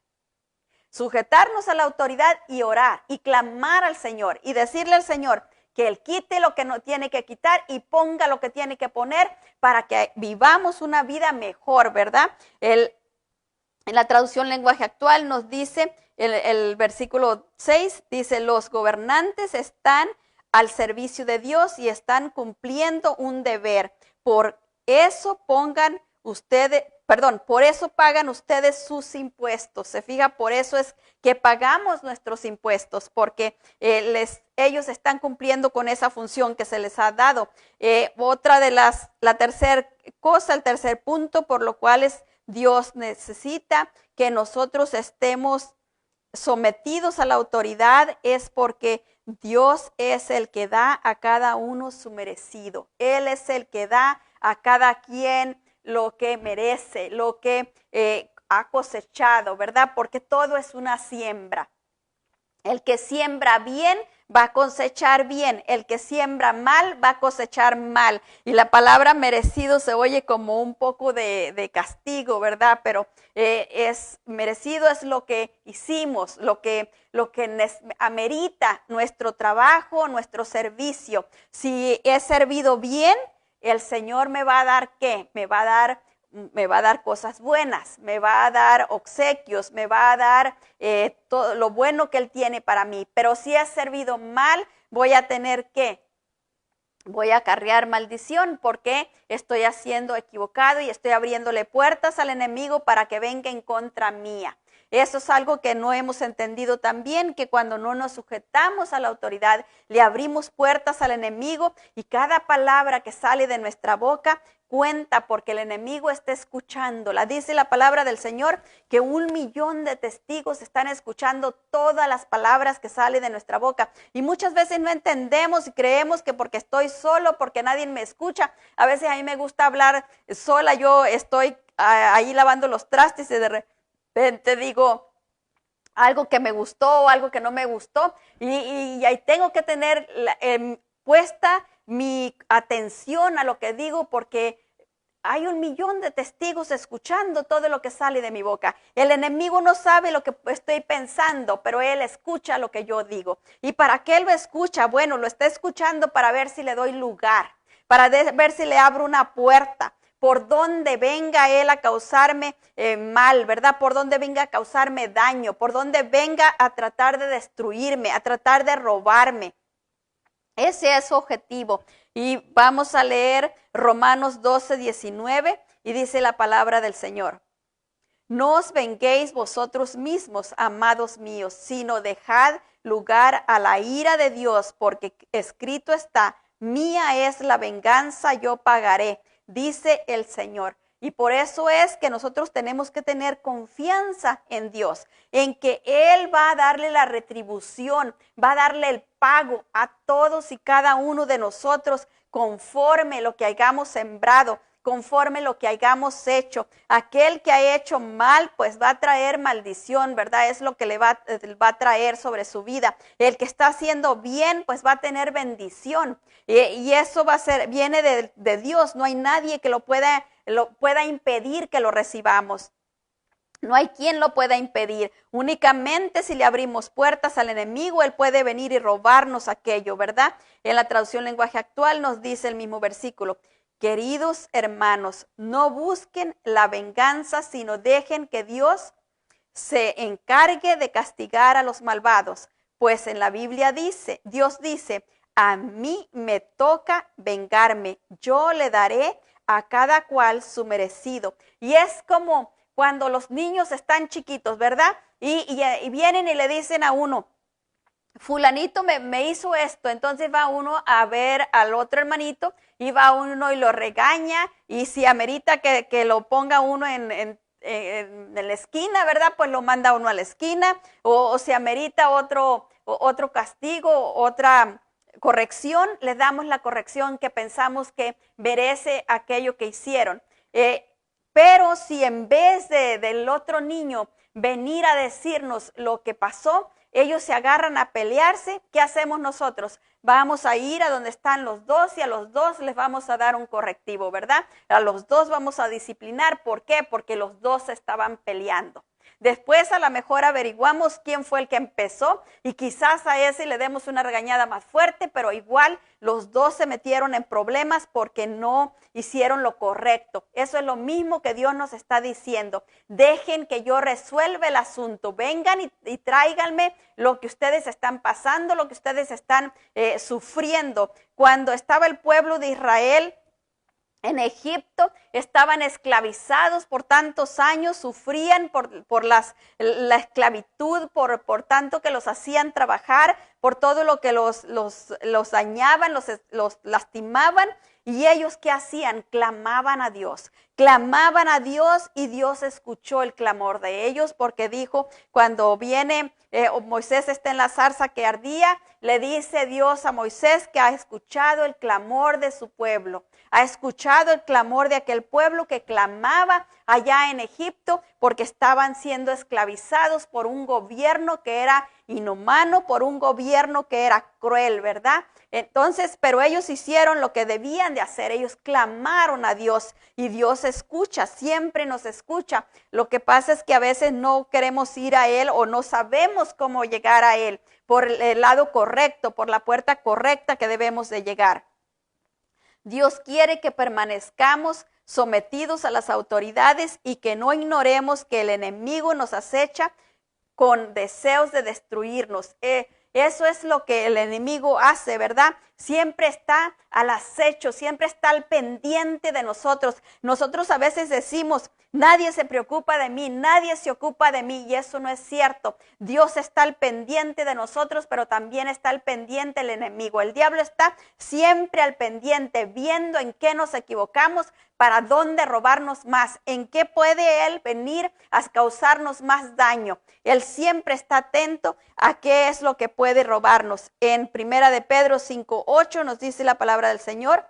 Sujetarnos a la autoridad y orar y clamar al Señor y decirle al Señor que Él quite lo que no tiene que quitar y ponga lo que tiene que poner para que vivamos una vida mejor, ¿verdad? En la traducción lenguaje actual nos dice, el versículo 6 dice, los gobernantes están al servicio de Dios y están cumpliendo un deber. Por eso pagan ustedes sus impuestos. Se fija, por eso es que pagamos nuestros impuestos, porque ellos están cumpliendo con esa función que se les ha dado. La tercera cosa, el tercer punto por lo cual Dios necesita que nosotros estemos sometidos a la autoridad es porque Dios es el que da a cada uno su merecido. Él es el que da a cada quien lo que merece, lo que ha cosechado, ¿verdad? Porque todo es una siembra. El que siembra bien va a cosechar bien, el que siembra mal va a cosechar mal. Y la palabra merecido se oye como un poco de castigo, ¿verdad? Pero merecido es lo que hicimos, lo que amerita nuestro trabajo, nuestro servicio. Si he servido bien, el Señor me va a dar ¿qué? Me va a dar cosas buenas, me va a dar obsequios, me va a dar todo lo bueno que Él tiene para mí. Pero si he servido mal, voy a tener ¿qué? Voy a acarrear maldición porque estoy haciendo equivocado y estoy abriéndole puertas al enemigo para que venga en contra mía. Eso es algo que no hemos entendido también, que cuando no nos sujetamos a la autoridad, le abrimos puertas al enemigo y cada palabra que sale de nuestra boca cuenta porque el enemigo está escuchándola. Dice la palabra del Señor que 1,000,000 de testigos están escuchando todas las palabras que salen de nuestra boca. Y muchas veces no entendemos y creemos que porque estoy solo, porque nadie me escucha. A veces a mí me gusta hablar sola, yo estoy ahí lavando los trastes y de repente digo algo que me gustó o algo que no me gustó y ahí tengo que tener puesta mi atención a lo que digo porque hay 1,000,000 de testigos escuchando todo lo que sale de mi boca. El enemigo no sabe lo que estoy pensando, pero él escucha lo que yo digo. ¿Y para qué él lo escucha? Bueno, lo está escuchando para ver si le doy lugar, para ver si le abro una puerta, por donde venga él a causarme mal, ¿verdad? Por donde venga a causarme daño, por donde venga a tratar de destruirme, a tratar de robarme. Ese es su objetivo. Y vamos a leer Romanos 12:19 y dice la palabra del Señor. No os venguéis vosotros mismos, amados míos, sino dejad lugar a la ira de Dios, porque escrito está, mía es la venganza, yo pagaré, dice el Señor. Y por eso es que nosotros tenemos que tener confianza en Dios, en que Él va a darle la retribución, va a darle el pago a todos y cada uno de nosotros conforme lo que hayamos sembrado, conforme lo que hayamos hecho. Aquel que ha hecho mal, pues va a traer maldición, ¿verdad? Es lo que le va a traer sobre su vida. El que está haciendo bien, pues va a tener bendición. Y eso viene de Dios. No hay nadie que lo pueda impedir que lo recibamos. No hay quien lo pueda impedir. Únicamente si le abrimos puertas al enemigo, él puede venir y robarnos aquello, ¿verdad? En la traducción lenguaje actual nos dice el mismo versículo. Queridos hermanos, no busquen la venganza, sino dejen que Dios se encargue de castigar a los malvados, pues en la Biblia dice, Dios dice, a mí me toca vengarme, yo le daré a cada cual su merecido. Y es como cuando los niños están chiquitos, ¿verdad? Y vienen y le dicen a uno, fulanito me hizo esto, entonces va uno a ver al otro hermanito y va uno y lo regaña, y si amerita que lo ponga uno en la esquina, ¿verdad? Pues lo manda uno a la esquina, o si amerita otro castigo, otra corrección, le damos la corrección que pensamos que merece aquello que hicieron. Pero si en vez del otro niño venir a decirnos lo que pasó, ellos se agarran a pelearse, ¿qué hacemos nosotros? Vamos a ir a donde están los dos y a los dos les vamos a dar un correctivo, ¿verdad? A los dos vamos a disciplinar. ¿Por qué? Porque los dos estaban peleando. Después a lo mejor averiguamos quién fue el que empezó y quizás a ese le demos una regañada más fuerte, pero igual los dos se metieron en problemas porque no hicieron lo correcto. Eso es lo mismo que Dios nos está diciendo. Dejen que yo resuelva el asunto. Vengan y tráiganme lo que ustedes están pasando, lo que ustedes están sufriendo. Cuando estaba el pueblo de Israel en Egipto, estaban esclavizados por tantos años, sufrían por la esclavitud, por tanto que los hacían trabajar, por todo lo que los dañaban, los lastimaban. Y ellos, ¿qué hacían? Clamaban a Dios y Dios escuchó el clamor de ellos, porque dijo, cuando viene Moisés está en la zarza que ardía, le dice Dios a Moisés que ha escuchado el clamor de su pueblo. Ha escuchado el clamor de aquel pueblo que clamaba allá en Egipto porque estaban siendo esclavizados por un gobierno que era inhumano, por un gobierno que era cruel, ¿verdad? Entonces, pero ellos hicieron lo que debían de hacer, ellos clamaron a Dios y Dios escucha, siempre nos escucha. Lo que pasa es que a veces no queremos ir a Él o no sabemos cómo llegar a Él por el lado correcto, por la puerta correcta que debemos de llegar. Dios quiere que permanezcamos sometidos a las autoridades y que no ignoremos que el enemigo nos acecha con deseos de destruirnos. Eso es lo que el enemigo hace, ¿verdad? Siempre está al acecho, siempre está al pendiente de nosotros. Nosotros a veces decimos, nadie se preocupa de mí, nadie se ocupa de mí, y eso no es cierto. Dios está al pendiente de nosotros, pero también está al pendiente el enemigo. El diablo está siempre al pendiente, viendo en qué nos equivocamos, para dónde robarnos más, en qué puede él venir a causarnos más daño. Él siempre está atento a qué es lo que puede robarnos. En Primera de Pedro 5:8 nos dice la palabra del Señor: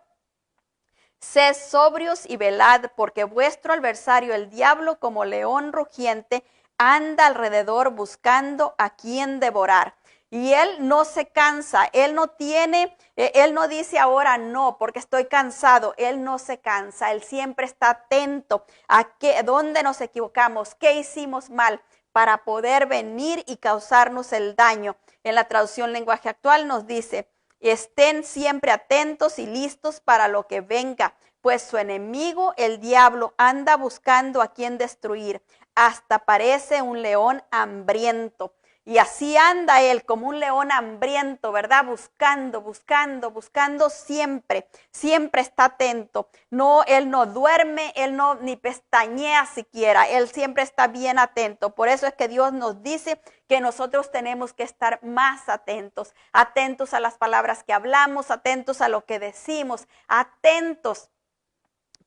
sed sobrios y velad, porque vuestro adversario el diablo, como león rugiente, anda alrededor buscando a quien devorar. Y él no se cansa, él no dice ahora no, porque estoy cansado. Él no se cansa, él siempre está atento a dónde nos equivocamos, qué hicimos mal, para poder venir y causarnos el daño. En la traducción lenguaje actual nos dice: estén siempre atentos y listos para lo que venga, pues su enemigo, el diablo, anda buscando a quien destruir, hasta parece un león hambriento. Y así anda él, como un león hambriento, ¿verdad? Buscando siempre. Siempre está atento. No, él no duerme, él no ni pestañea siquiera. Él siempre está bien atento. Por eso es que Dios nos dice que nosotros tenemos que estar más atentos. Atentos a las palabras que hablamos, atentos a lo que decimos, atentos.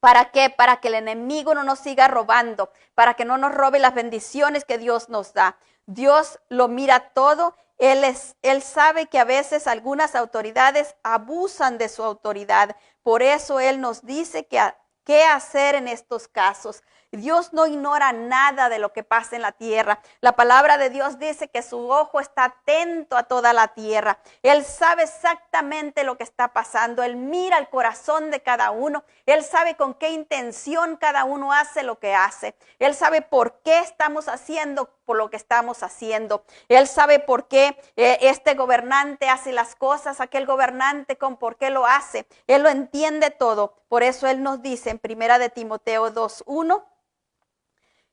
¿Para qué? Para que el enemigo no nos siga robando, para que no nos robe las bendiciones que Dios nos da. Dios lo mira todo. Él sabe que a veces algunas autoridades abusan de su autoridad. Por eso Él nos dice qué hacer en estos casos. Dios no ignora nada de lo que pasa en la tierra. La palabra de Dios dice que su ojo está atento a toda la tierra. Él sabe exactamente lo que está pasando. Él mira el corazón de cada uno. Él sabe con qué intención cada uno hace lo que hace. Él sabe por qué estamos haciendo por lo que estamos haciendo. Él sabe por qué este gobernante hace las cosas, aquel gobernante con por qué lo hace. Él lo entiende todo. Por eso Él nos dice en Primera de Timoteo 2:1,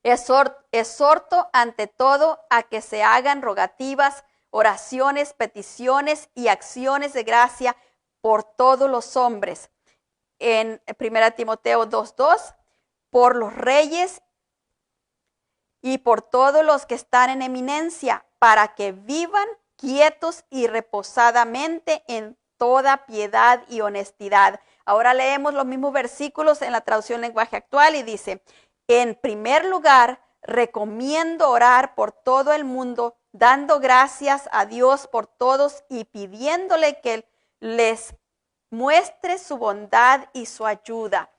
Exhorto ante todo a que se hagan rogativas, oraciones, peticiones y acciones de gracia por todos los hombres. En 1 Timoteo 2:2, por los reyes y por todos los que están en eminencia, para que vivan quietos y reposadamente en toda piedad y honestidad. Ahora leemos los mismos versículos en la traducción lenguaje actual y dice: en primer lugar, recomiendo orar por todo el mundo, dando gracias a Dios por todos y pidiéndole que les muestre su bondad y su ayuda.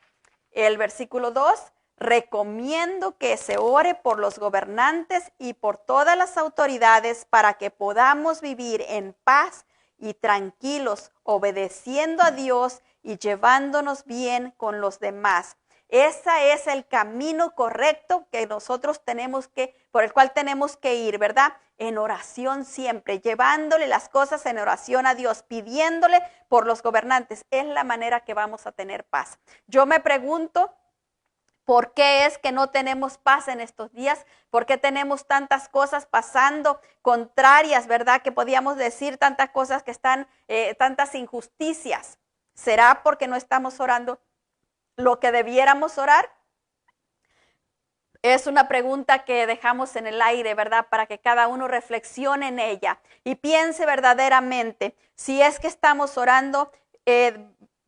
El versículo 2, recomiendo que se ore por los gobernantes y por todas las autoridades para que podamos vivir en paz y tranquilos, obedeciendo a Dios y llevándonos bien con los demás. Ese es el camino correcto que nosotros por el cual tenemos que ir, ¿verdad? En oración siempre, llevándole las cosas en oración a Dios, pidiéndole por los gobernantes. Es la manera que vamos a tener paz. Yo me pregunto, ¿por qué es que no tenemos paz en estos días? ¿Por qué tenemos tantas cosas pasando contrarias, verdad? Que podíamos decir tantas cosas que están, tantas injusticias. ¿Será porque no estamos orando lo que debiéramos orar? Es una pregunta que dejamos en el aire, ¿verdad? Para que cada uno reflexione en ella y piense verdaderamente si es que estamos orando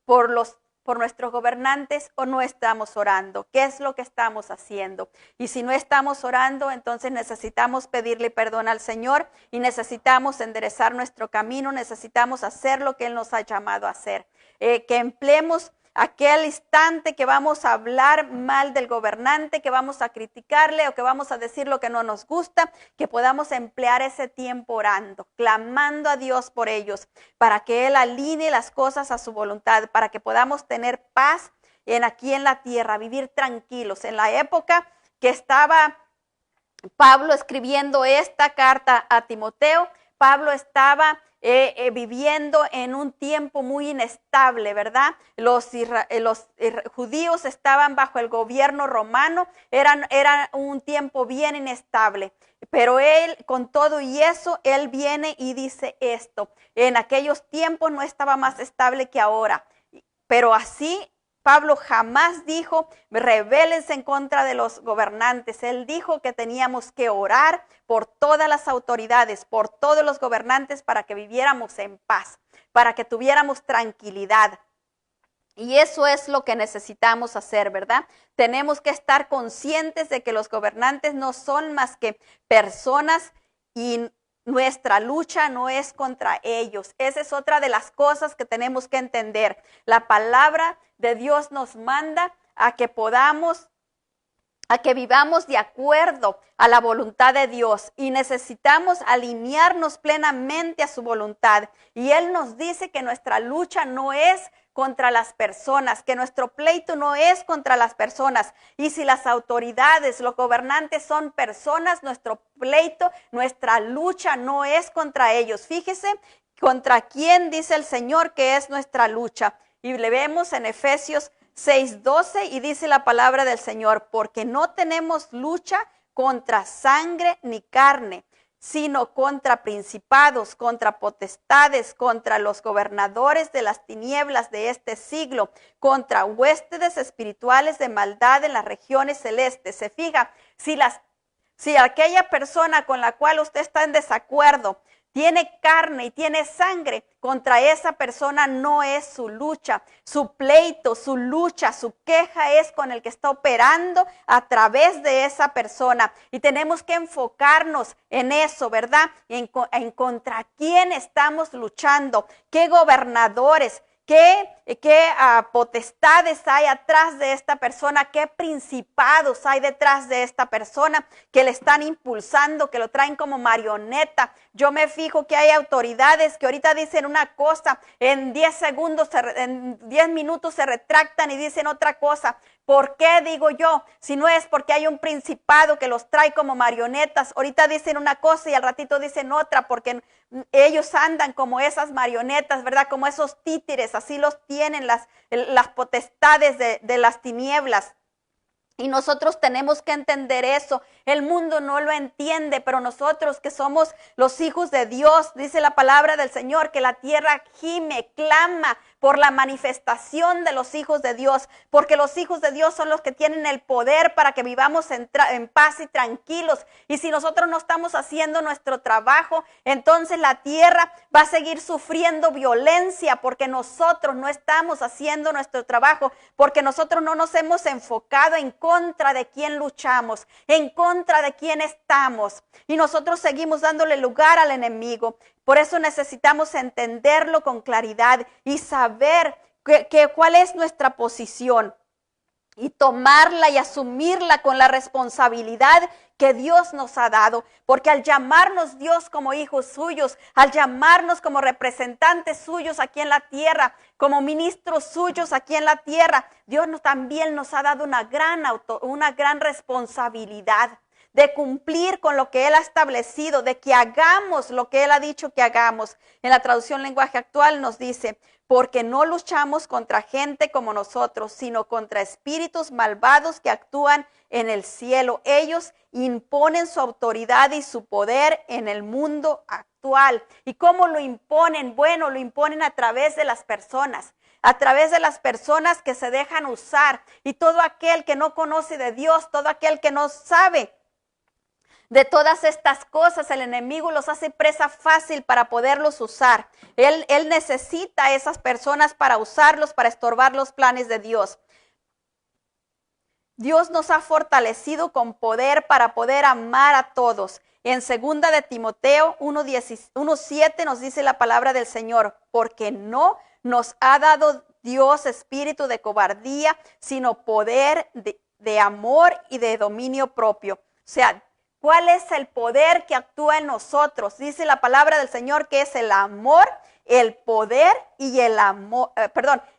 por nuestros gobernantes o no estamos orando. ¿Qué es lo que estamos haciendo? Y si no estamos orando, entonces necesitamos pedirle perdón al Señor y necesitamos enderezar nuestro camino, necesitamos hacer lo que Él nos ha llamado a hacer. Que empleemos aquel instante que vamos a hablar mal del gobernante, que vamos a criticarle o que vamos a decir lo que no nos gusta, que podamos emplear ese tiempo orando, clamando a Dios por ellos, para que Él alinee las cosas a su voluntad, para que podamos tener paz aquí en la tierra, vivir tranquilos. En la época que estaba Pablo escribiendo esta carta a Timoteo, Pablo estaba viviendo en un tiempo muy inestable, ¿verdad? Los judíos estaban bajo el gobierno romano, era un tiempo bien inestable. Pero él, con todo y eso, él viene y dice esto: en aquellos tiempos no estaba más estable que ahora, pero así Pablo jamás dijo rebélense en contra de los gobernantes. Él dijo que teníamos que orar por todas las autoridades, por todos los gobernantes, para que viviéramos en paz, para que tuviéramos tranquilidad. Y eso es lo que necesitamos hacer, ¿verdad? Tenemos que estar conscientes de que los gobernantes no son más que personas y nuestra lucha no es contra ellos. Esa es otra de las cosas que tenemos que entender. La palabra de Dios nos manda a que vivamos de acuerdo a la voluntad de Dios y necesitamos alinearnos plenamente a su voluntad. Y Él nos dice que nuestra lucha no es contra las personas, que nuestro pleito no es contra las personas. Y si las autoridades, los gobernantes son personas, nuestro pleito, nuestra lucha no es contra ellos. Fíjese contra quién dice el Señor que es nuestra lucha. Y le vemos en Efesios 6:12 y dice la palabra del Señor: porque no tenemos lucha contra sangre ni carne, sino contra principados, contra potestades, contra los gobernadores de las tinieblas de este siglo, contra huéspedes espirituales de maldad en las regiones celestes. Se fija, si aquella persona con la cual usted está en desacuerdo tiene carne y tiene sangre, contra esa persona no es su lucha, su pleito, su lucha, su queja es con el que está operando a través de esa persona. Y tenemos que enfocarnos en eso, ¿verdad? En contra quién estamos luchando, qué gobernadores, qué potestades hay atrás de esta persona, qué principados hay detrás de esta persona que le están impulsando, que lo traen como marioneta. Yo me fijo que hay autoridades que ahorita dicen una cosa, en 10 segundos, en 10 minutos se retractan y dicen otra cosa. ¿Por qué, digo yo? Si no es porque hay un principado que los trae como marionetas. Ahorita dicen una cosa y al ratito dicen otra, porque ellos andan como esas marionetas, ¿verdad? Como esos títeres, así los tienen las potestades de las tinieblas. Y nosotros tenemos que entender eso. El mundo no lo entiende, pero nosotros que somos los hijos de Dios, dice la palabra del Señor, que la tierra gime, clama por la manifestación de los hijos de Dios, porque los hijos de Dios son los que tienen el poder para que vivamos en paz y tranquilos. Y si nosotros no estamos haciendo nuestro trabajo, entonces la tierra va a seguir sufriendo violencia, porque nosotros no estamos haciendo nuestro trabajo, porque nosotros no nos hemos enfocado en contra de quién luchamos, en contra de quién estamos. Y nosotros seguimos dándole lugar al enemigo. Por eso necesitamos entenderlo con claridad y saber cuál es nuestra posición. Y tomarla y asumirla con la responsabilidad que Dios nos ha dado. Porque al llamarnos Dios como hijos suyos, al llamarnos como representantes suyos aquí en la tierra, como ministros suyos aquí en la tierra, Dios también nos ha dado una gran responsabilidad de cumplir con lo que Él ha establecido, de que hagamos lo que Él ha dicho que hagamos. En la traducción lenguaje actual nos dice, porque no luchamos contra gente como nosotros, sino contra espíritus malvados que actúan en el cielo. Ellos imponen su autoridad y su poder en el mundo actual. ¿Y cómo lo imponen? Bueno, lo imponen a través de las personas. A través de las personas que se dejan usar. Y todo aquel que no conoce de Dios, todo aquel que no sabe de todas estas cosas, el enemigo los hace presa fácil para poderlos usar. Él necesita a esas personas para usarlos, para estorbar los planes de Dios. Dios nos ha fortalecido con poder para poder amar a todos. En 2 de Timoteo 1:7 nos dice la palabra del Señor, porque no nos ha dado Dios espíritu de cobardía, sino poder de amor y de dominio propio. O sea, ¿cuál es el poder que actúa en nosotros? Dice la palabra del Señor que es el amor, el poder y el amor,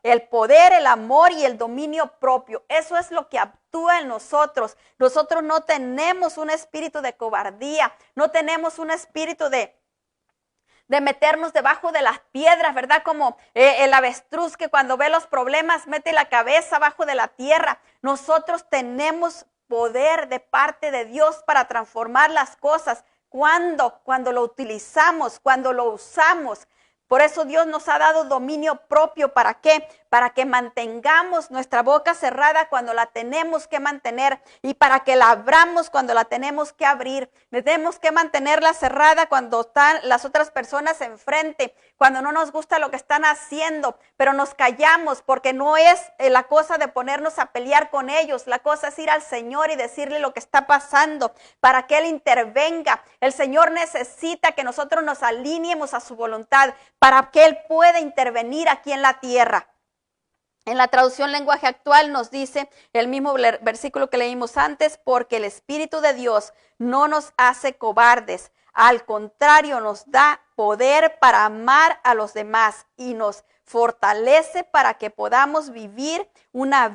el poder, el amor y el dominio propio. Eso es lo que actúa en nosotros. Nosotros no tenemos un espíritu de cobardía, no tenemos un espíritu de meternos debajo de las piedras, ¿verdad? Como el avestruz que cuando ve los problemas mete la cabeza abajo de la tierra. Nosotros tenemos poder de parte de Dios para transformar las cosas. ¿Cuándo? Cuando lo utilizamos, cuando lo usamos. Por eso Dios nos ha dado dominio propio. ¿Para qué? Para que mantengamos nuestra boca cerrada cuando la tenemos que mantener y para que la abramos cuando la tenemos que abrir. Tenemos que mantenerla cerrada cuando están las otras personas enfrente, cuando no nos gusta lo que están haciendo, pero nos callamos porque no es la cosa de ponernos a pelear con ellos. La cosa es ir al Señor y decirle lo que está pasando para que Él intervenga. El Señor necesita que nosotros nos alineemos a su voluntad para que Él pueda intervenir aquí en la tierra. En la traducción lenguaje actual nos dice el mismo versículo que leímos antes, porque el Espíritu de Dios no nos hace cobardes, al contrario nos da poder para amar a los demás y nos fortalece para que podamos vivir una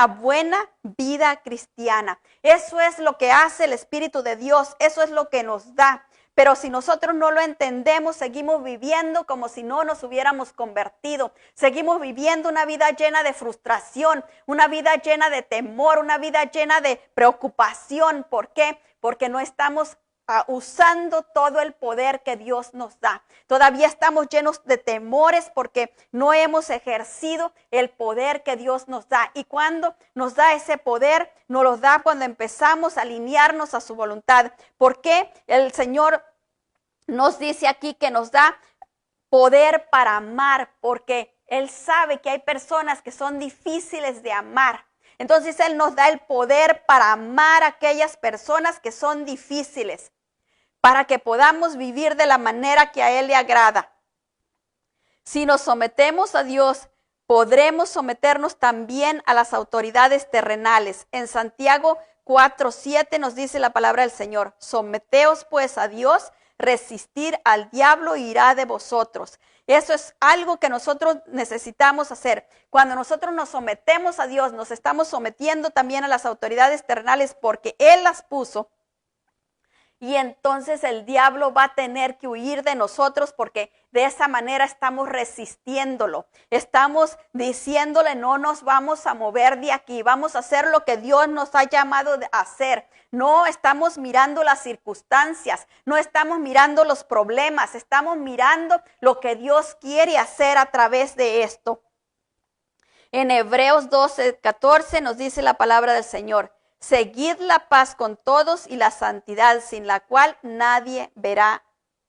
buena vida cristiana. Eso es lo que hace el Espíritu de Dios, eso es lo que nos da. Pero si nosotros no lo entendemos, seguimos viviendo como si no nos hubiéramos convertido. Seguimos viviendo una vida llena de frustración, una vida llena de temor, una vida llena de preocupación. ¿Por qué? Porque no estamos usando todo el poder que Dios nos da. Todavía estamos llenos de temores porque no hemos ejercido el poder que Dios nos da. Y cuando nos da ese poder, nos lo da cuando empezamos a alinearnos a su voluntad. ¿Por qué? El Señor nos dice aquí que nos da poder para amar, porque Él sabe que hay personas que son difíciles de amar. Entonces Él nos da el poder para amar a aquellas personas que son difíciles, para que podamos vivir de la manera que a Él le agrada. Si nos sometemos a Dios, podremos someternos también a las autoridades terrenales. En Santiago 4:7 nos dice la palabra del Señor: someteos pues a Dios, resistir al diablo y irá de vosotros. Eso es algo que nosotros necesitamos hacer. Cuando nosotros nos sometemos a Dios, nos estamos sometiendo también a las autoridades terrenales porque Él las puso. y entonces el diablo va a tener que huir de nosotros porque de esa manera estamos resistiéndolo. Estamos diciéndole no nos vamos a mover de aquí, vamos a hacer lo que Dios nos ha llamado a hacer. No estamos mirando las circunstancias, no estamos mirando los problemas, estamos mirando lo que Dios quiere hacer a través de esto. En Hebreos 12:14 nos dice la palabra del Señor: seguid la paz con todos y la santidad, sin la cual nadie verá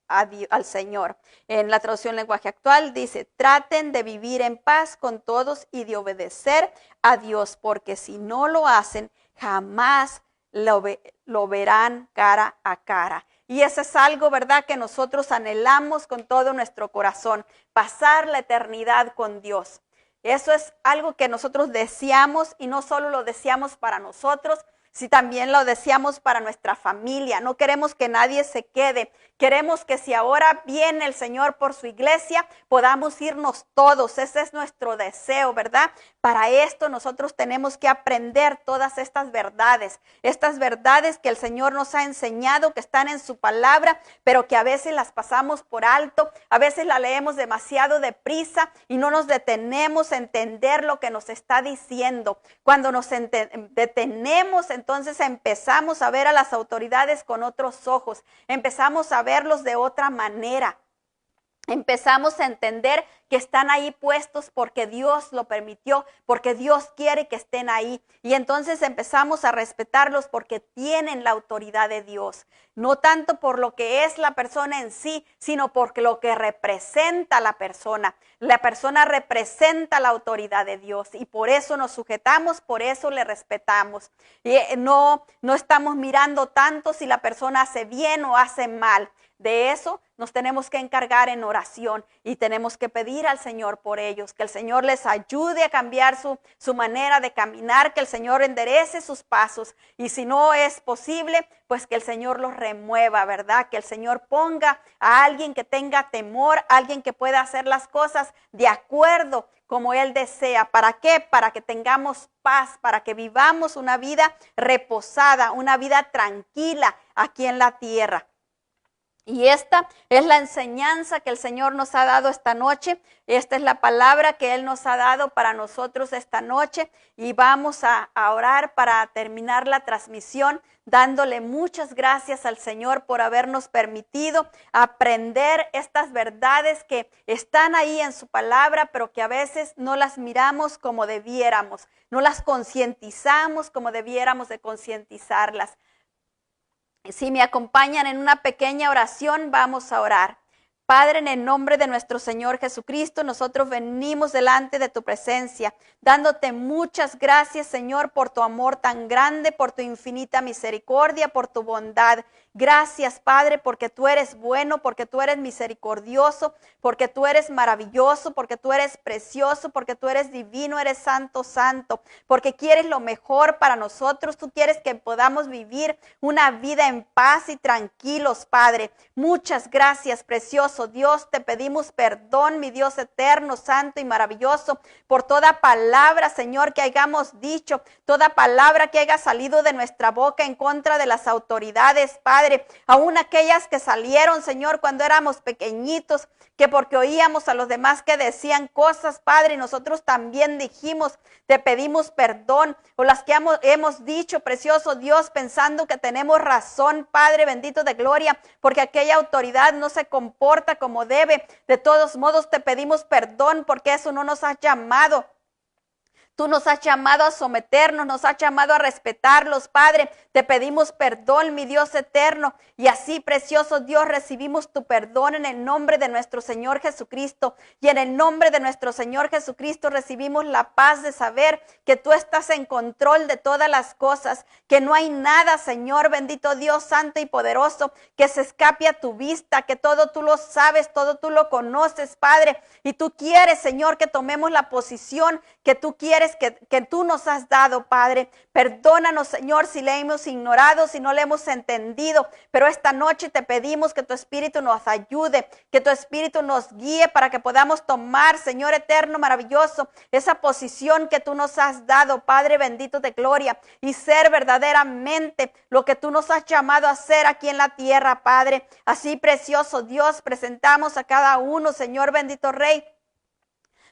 al Señor. En la traducción lenguaje actual dice: traten de vivir en paz con todos y de obedecer a Dios, porque si no lo hacen, jamás lo verán cara a cara. Y eso es algo, ¿verdad?, que nosotros anhelamos con todo nuestro corazón, pasar la eternidad con Dios. Eso es algo que nosotros deseamos, y no solo lo deseamos para nosotros, sino también lo deseamos para nuestra familia. No queremos que nadie se quede. Queremos que si ahora viene el Señor por su iglesia, podamos irnos todos. Ese es nuestro deseo, ¿verdad? Para esto nosotros tenemos que aprender todas estas verdades que el Señor nos ha enseñado, que están en su palabra, pero que a veces las pasamos por alto, a veces la leemos demasiado deprisa y no nos detenemos a entender lo que nos está diciendo. Cuando nos detenemos, entonces empezamos a ver a las autoridades con otros ojos, empezamos a verlos de otra manera. Empezamos a entender que están ahí puestos porque Dios lo permitió, porque Dios quiere que estén ahí. Y entonces empezamos a respetarlos porque tienen la autoridad de Dios. No tanto por lo que es la persona en sí, sino por lo que representa la persona. La persona representa la autoridad de Dios y por eso nos sujetamos, por eso le respetamos. Y no estamos mirando tanto si la persona hace bien o hace mal. De eso nos tenemos que encargar en oración y tenemos que pedir al Señor por ellos, que el Señor les ayude a cambiar su manera de caminar, que el Señor enderece sus pasos, y si no es posible, pues que el Señor los remueva, ¿verdad? Que el Señor ponga a alguien que tenga temor, alguien que pueda hacer las cosas de acuerdo como Él desea. ¿Para qué? Para que tengamos paz, para que vivamos una vida reposada, una vida tranquila aquí en la tierra. Y esta es la enseñanza que el Señor nos ha dado esta noche. Esta es la palabra que Él nos ha dado para nosotros esta noche. Y vamos a orar para terminar la transmisión, dándole muchas gracias al Señor por habernos permitido aprender estas verdades que están ahí en su palabra, pero que a veces no las miramos como debiéramos, no las concientizamos como debiéramos de concientizarlas. Si me acompañan en una pequeña oración, vamos a orar. Padre, en el nombre de nuestro Señor Jesucristo, nosotros venimos delante de tu presencia, dándote muchas gracias, Señor, por tu amor tan grande, por tu infinita misericordia, por tu bondad. Gracias, Padre, porque tú eres bueno, porque tú eres misericordioso, porque tú eres maravilloso, porque tú eres precioso, porque tú eres divino, eres santo, santo, porque quieres lo mejor para nosotros. Tú quieres que podamos vivir una vida en paz y tranquilos, Padre. Muchas gracias, precioso Dios. Te pedimos perdón, mi Dios eterno, santo y maravilloso, por toda palabra, Señor, que hayamos dicho, toda palabra que haya salido de nuestra boca en contra de las autoridades, Padre. Aún aquellas que salieron, Señor, cuando éramos pequeñitos, que porque oíamos a los demás que decían cosas, Padre, y nosotros también dijimos, te pedimos perdón, o las que hemos dicho, precioso Dios, pensando que tenemos razón, Padre bendito de gloria, porque aquella autoridad no se comporta como debe. De todos modos te pedimos perdón, porque eso no nos has llamado. Tú nos has llamado a someternos, nos has llamado a respetarlos, Padre. Te pedimos perdón, mi Dios eterno. Y así, precioso Dios, recibimos tu perdón en el nombre de nuestro Señor Jesucristo. Y en el nombre de nuestro Señor Jesucristo recibimos la paz de saber que tú estás en control de todas las cosas. Que no hay nada, Señor, bendito Dios, santo y poderoso, que se escape a tu vista. Que todo tú lo sabes, todo tú lo conoces, Padre. Y tú quieres, Señor, que tomemos la posición que tú quieres deberes que tú nos has dado, Padre. Perdónanos, Señor, si le hemos ignorado, si no le hemos entendido, pero esta noche te pedimos que tu Espíritu nos ayude, que tu Espíritu nos guíe para que podamos tomar, Señor eterno, maravilloso, esa posición que tú nos has dado, Padre bendito de gloria, y ser verdaderamente lo que tú nos has llamado a ser aquí en la tierra, Padre. Así, precioso Dios, presentamos a cada uno, Señor bendito Rey,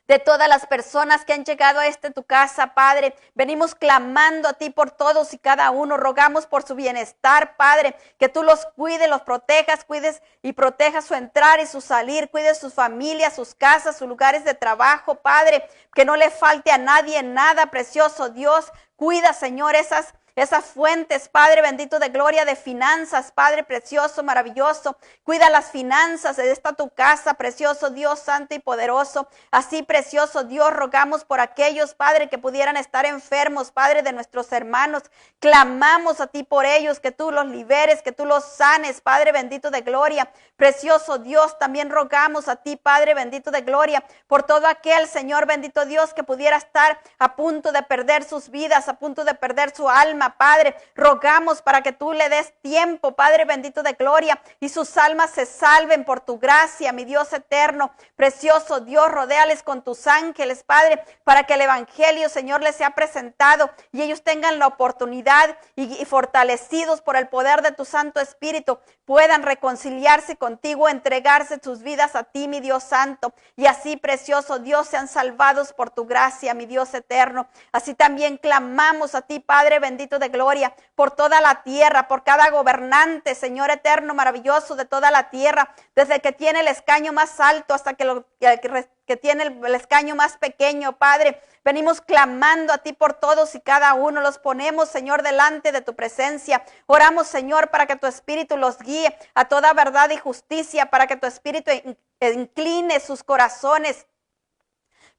de todas las personas que han llegado a tu casa, Padre. Venimos clamando a ti por todos y cada uno. Rogamos por su bienestar, Padre, que tú los cuides, los protejas, cuides y protejas su entrar y su salir, cuides sus familias, sus casas, sus lugares de trabajo, Padre, que no le falte a nadie nada, precioso Dios. Cuida, Señor, esas fuentes, Padre bendito de gloria, de finanzas, Padre precioso, maravilloso. Cuida las finanzas de esta tu casa, precioso Dios santo y poderoso. Así, precioso Dios, rogamos por aquellos, Padre, que pudieran estar enfermos, Padre, de nuestros hermanos. Clamamos a ti por ellos, que tú los liberes, que tú los sanes, Padre bendito de gloria. Precioso Dios, también rogamos a ti, Padre bendito de gloria, por todo aquel, Señor bendito Dios, que pudiera estar a punto de perder sus vidas, a punto de perder su alma, Padre. Rogamos para que tú le des tiempo, Padre bendito de gloria, y sus almas se salven por tu gracia, mi Dios eterno. Precioso Dios, rodéales con tus ángeles, Padre, para que el evangelio, Señor, les sea presentado y ellos tengan la oportunidad y fortalecidos por el poder de tu Santo Espíritu, puedan reconciliarse contigo, entregarse sus vidas a ti, mi Dios santo, y así, precioso Dios, sean salvados por tu gracia, mi Dios eterno. Así también clamamos a ti, Padre bendito de gloria, por toda la tierra, por cada gobernante, Señor eterno, maravilloso de toda la tierra, desde el que tiene el escaño más alto hasta que tiene el escaño más pequeño, Padre. Venimos clamando a ti por todos y cada uno. Los ponemos, Señor, delante de tu presencia. Oramos, Señor, para que tu Espíritu los guíe a toda verdad y justicia, para que tu Espíritu incline sus corazones,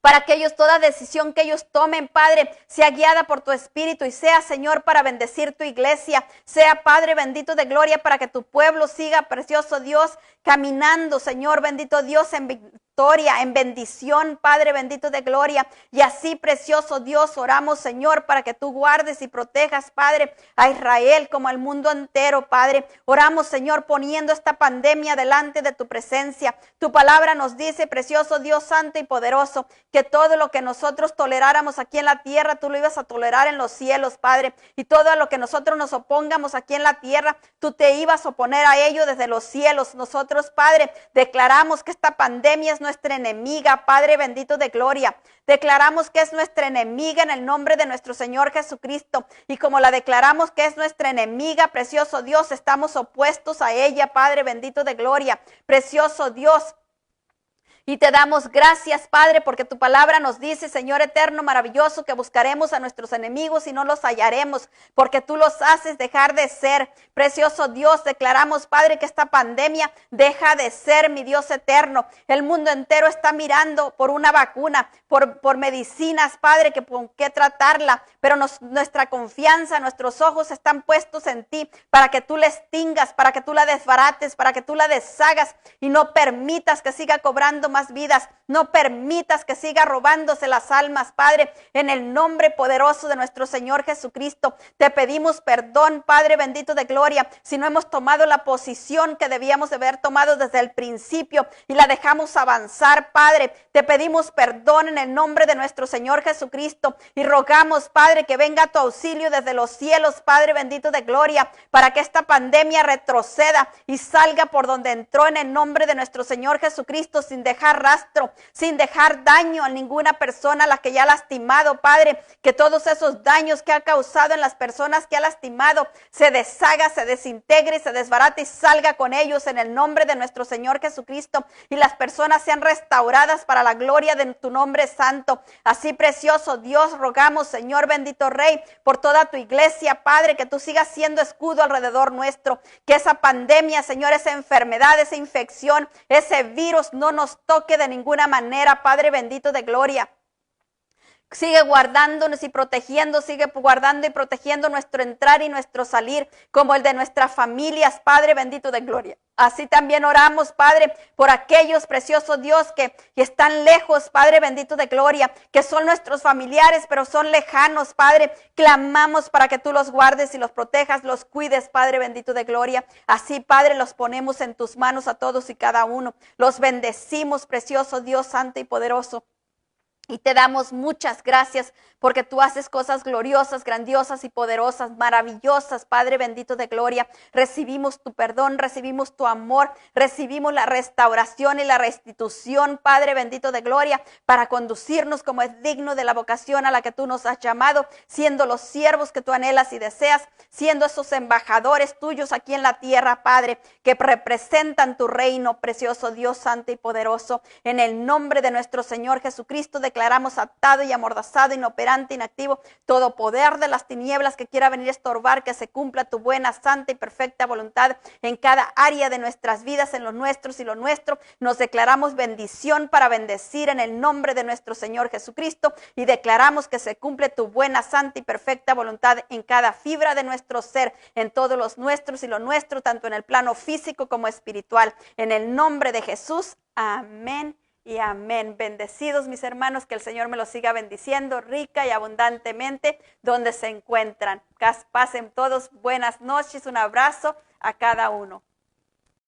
para que ellos, toda decisión que ellos tomen, Padre, sea guiada por tu Espíritu y sea, Señor, para bendecir tu iglesia. Sea, Padre bendito de gloria, para que tu pueblo siga, precioso Dios, caminando, Señor bendito Dios, en victoria, en bendición, Padre bendito de gloria. Y así, precioso Dios, oramos, Señor, para que tú guardes y protejas, Padre, a Israel como al mundo entero, Padre. Oramos, Señor, poniendo esta pandemia delante de tu presencia. Tu palabra nos dice, precioso Dios santo y poderoso, que todo lo que nosotros toleráramos aquí en la tierra, tú lo ibas a tolerar en los cielos, Padre. Y todo a lo que nosotros nos opongamos aquí en la tierra, tú te ibas a oponer a ello desde los cielos. Nosotros, Padre, declaramos que esta pandemia es nuestra enemiga, Padre bendito de gloria. Declaramos que es nuestra enemiga en el nombre de nuestro Señor Jesucristo. Y como la declaramos que es nuestra enemiga, precioso Dios, estamos opuestos a ella, Padre bendito de gloria. Precioso Dios, y te damos gracias, Padre, porque tu palabra nos dice, Señor eterno, maravilloso, que buscaremos a nuestros enemigos y no los hallaremos, porque tú los haces dejar de ser. Precioso Dios, declaramos, Padre, que esta pandemia deja de ser, mi Dios eterno. El mundo entero está mirando por una vacuna, por medicinas, Padre, con qué tratarla, pero nuestra confianza, nuestros ojos están puestos en ti, para que tú la extingas, para que tú la desbarates, para que tú la deshagas y no permitas que siga cobrando más vidas, no permitas que siga robándose las almas, Padre, en el nombre poderoso de nuestro Señor Jesucristo. Te pedimos perdón, Padre bendito de gloria, si no hemos tomado la posición que debíamos de haber tomado desde el principio y la dejamos avanzar, Padre. Te pedimos perdón en el nombre de nuestro Señor Jesucristo y rogamos, Padre, que venga tu auxilio desde los cielos, Padre bendito de gloria, para que esta pandemia retroceda y salga por donde entró en el nombre de nuestro Señor Jesucristo, sin dejar rastro, sin dejar daño a ninguna persona a la que ya ha lastimado, Padre. Que todos esos daños que ha causado en las personas que ha lastimado se deshaga, se desintegre, se desbarate y salga con ellos en el nombre de nuestro Señor Jesucristo, y las personas sean restauradas para la gloria de tu nombre santo. Así, precioso Dios, rogamos, Señor bendito Rey, por toda tu iglesia, Padre, que tú sigas siendo escudo alrededor nuestro, que esa pandemia, Señor, esa enfermedad, esa infección, ese virus no nos toque de ninguna manera, Padre bendito de gloria. Sigue guardándonos y protegiendo, sigue guardando y protegiendo nuestro entrar y nuestro salir, como el de nuestras familias, Padre bendito de gloria. Así también oramos, Padre, por aquellos preciosos Dios que están lejos, Padre bendito de gloria, que son nuestros familiares, pero son lejanos, Padre. Clamamos para que tú los guardes y los protejas, los cuides, Padre bendito de gloria. Así, Padre, los ponemos en tus manos a todos y cada uno. Los bendecimos, precioso Dios santo y poderoso. Y te damos muchas gracias porque tú haces cosas gloriosas, grandiosas y poderosas, maravillosas, Padre bendito de gloria. Recibimos tu perdón, recibimos tu amor, recibimos la restauración y la restitución, Padre bendito de gloria, para conducirnos como es digno de la vocación a la que tú nos has llamado, siendo los siervos que tú anhelas y deseas, siendo esos embajadores tuyos aquí en la tierra, Padre, que representan tu reino, precioso Dios santo y poderoso. En el nombre de nuestro Señor Jesucristo declaramos atado y amordazado, inoperante, inactivo, todo poder de las tinieblas que quiera venir a estorbar, que se cumpla tu buena, santa y perfecta voluntad en cada área de nuestras vidas, en los nuestros y lo nuestro. Nos declaramos bendición para bendecir en el nombre de nuestro Señor Jesucristo y declaramos que se cumple tu buena, santa y perfecta voluntad en cada fibra de nuestro ser, en todos los nuestros y lo nuestro, tanto en el plano físico como espiritual. En el nombre de Jesús, amén. Y amén. Bendecidos mis hermanos, que el Señor me los siga bendiciendo rica y abundantemente donde se encuentran. Pasen todos buenas noches, un abrazo a cada uno.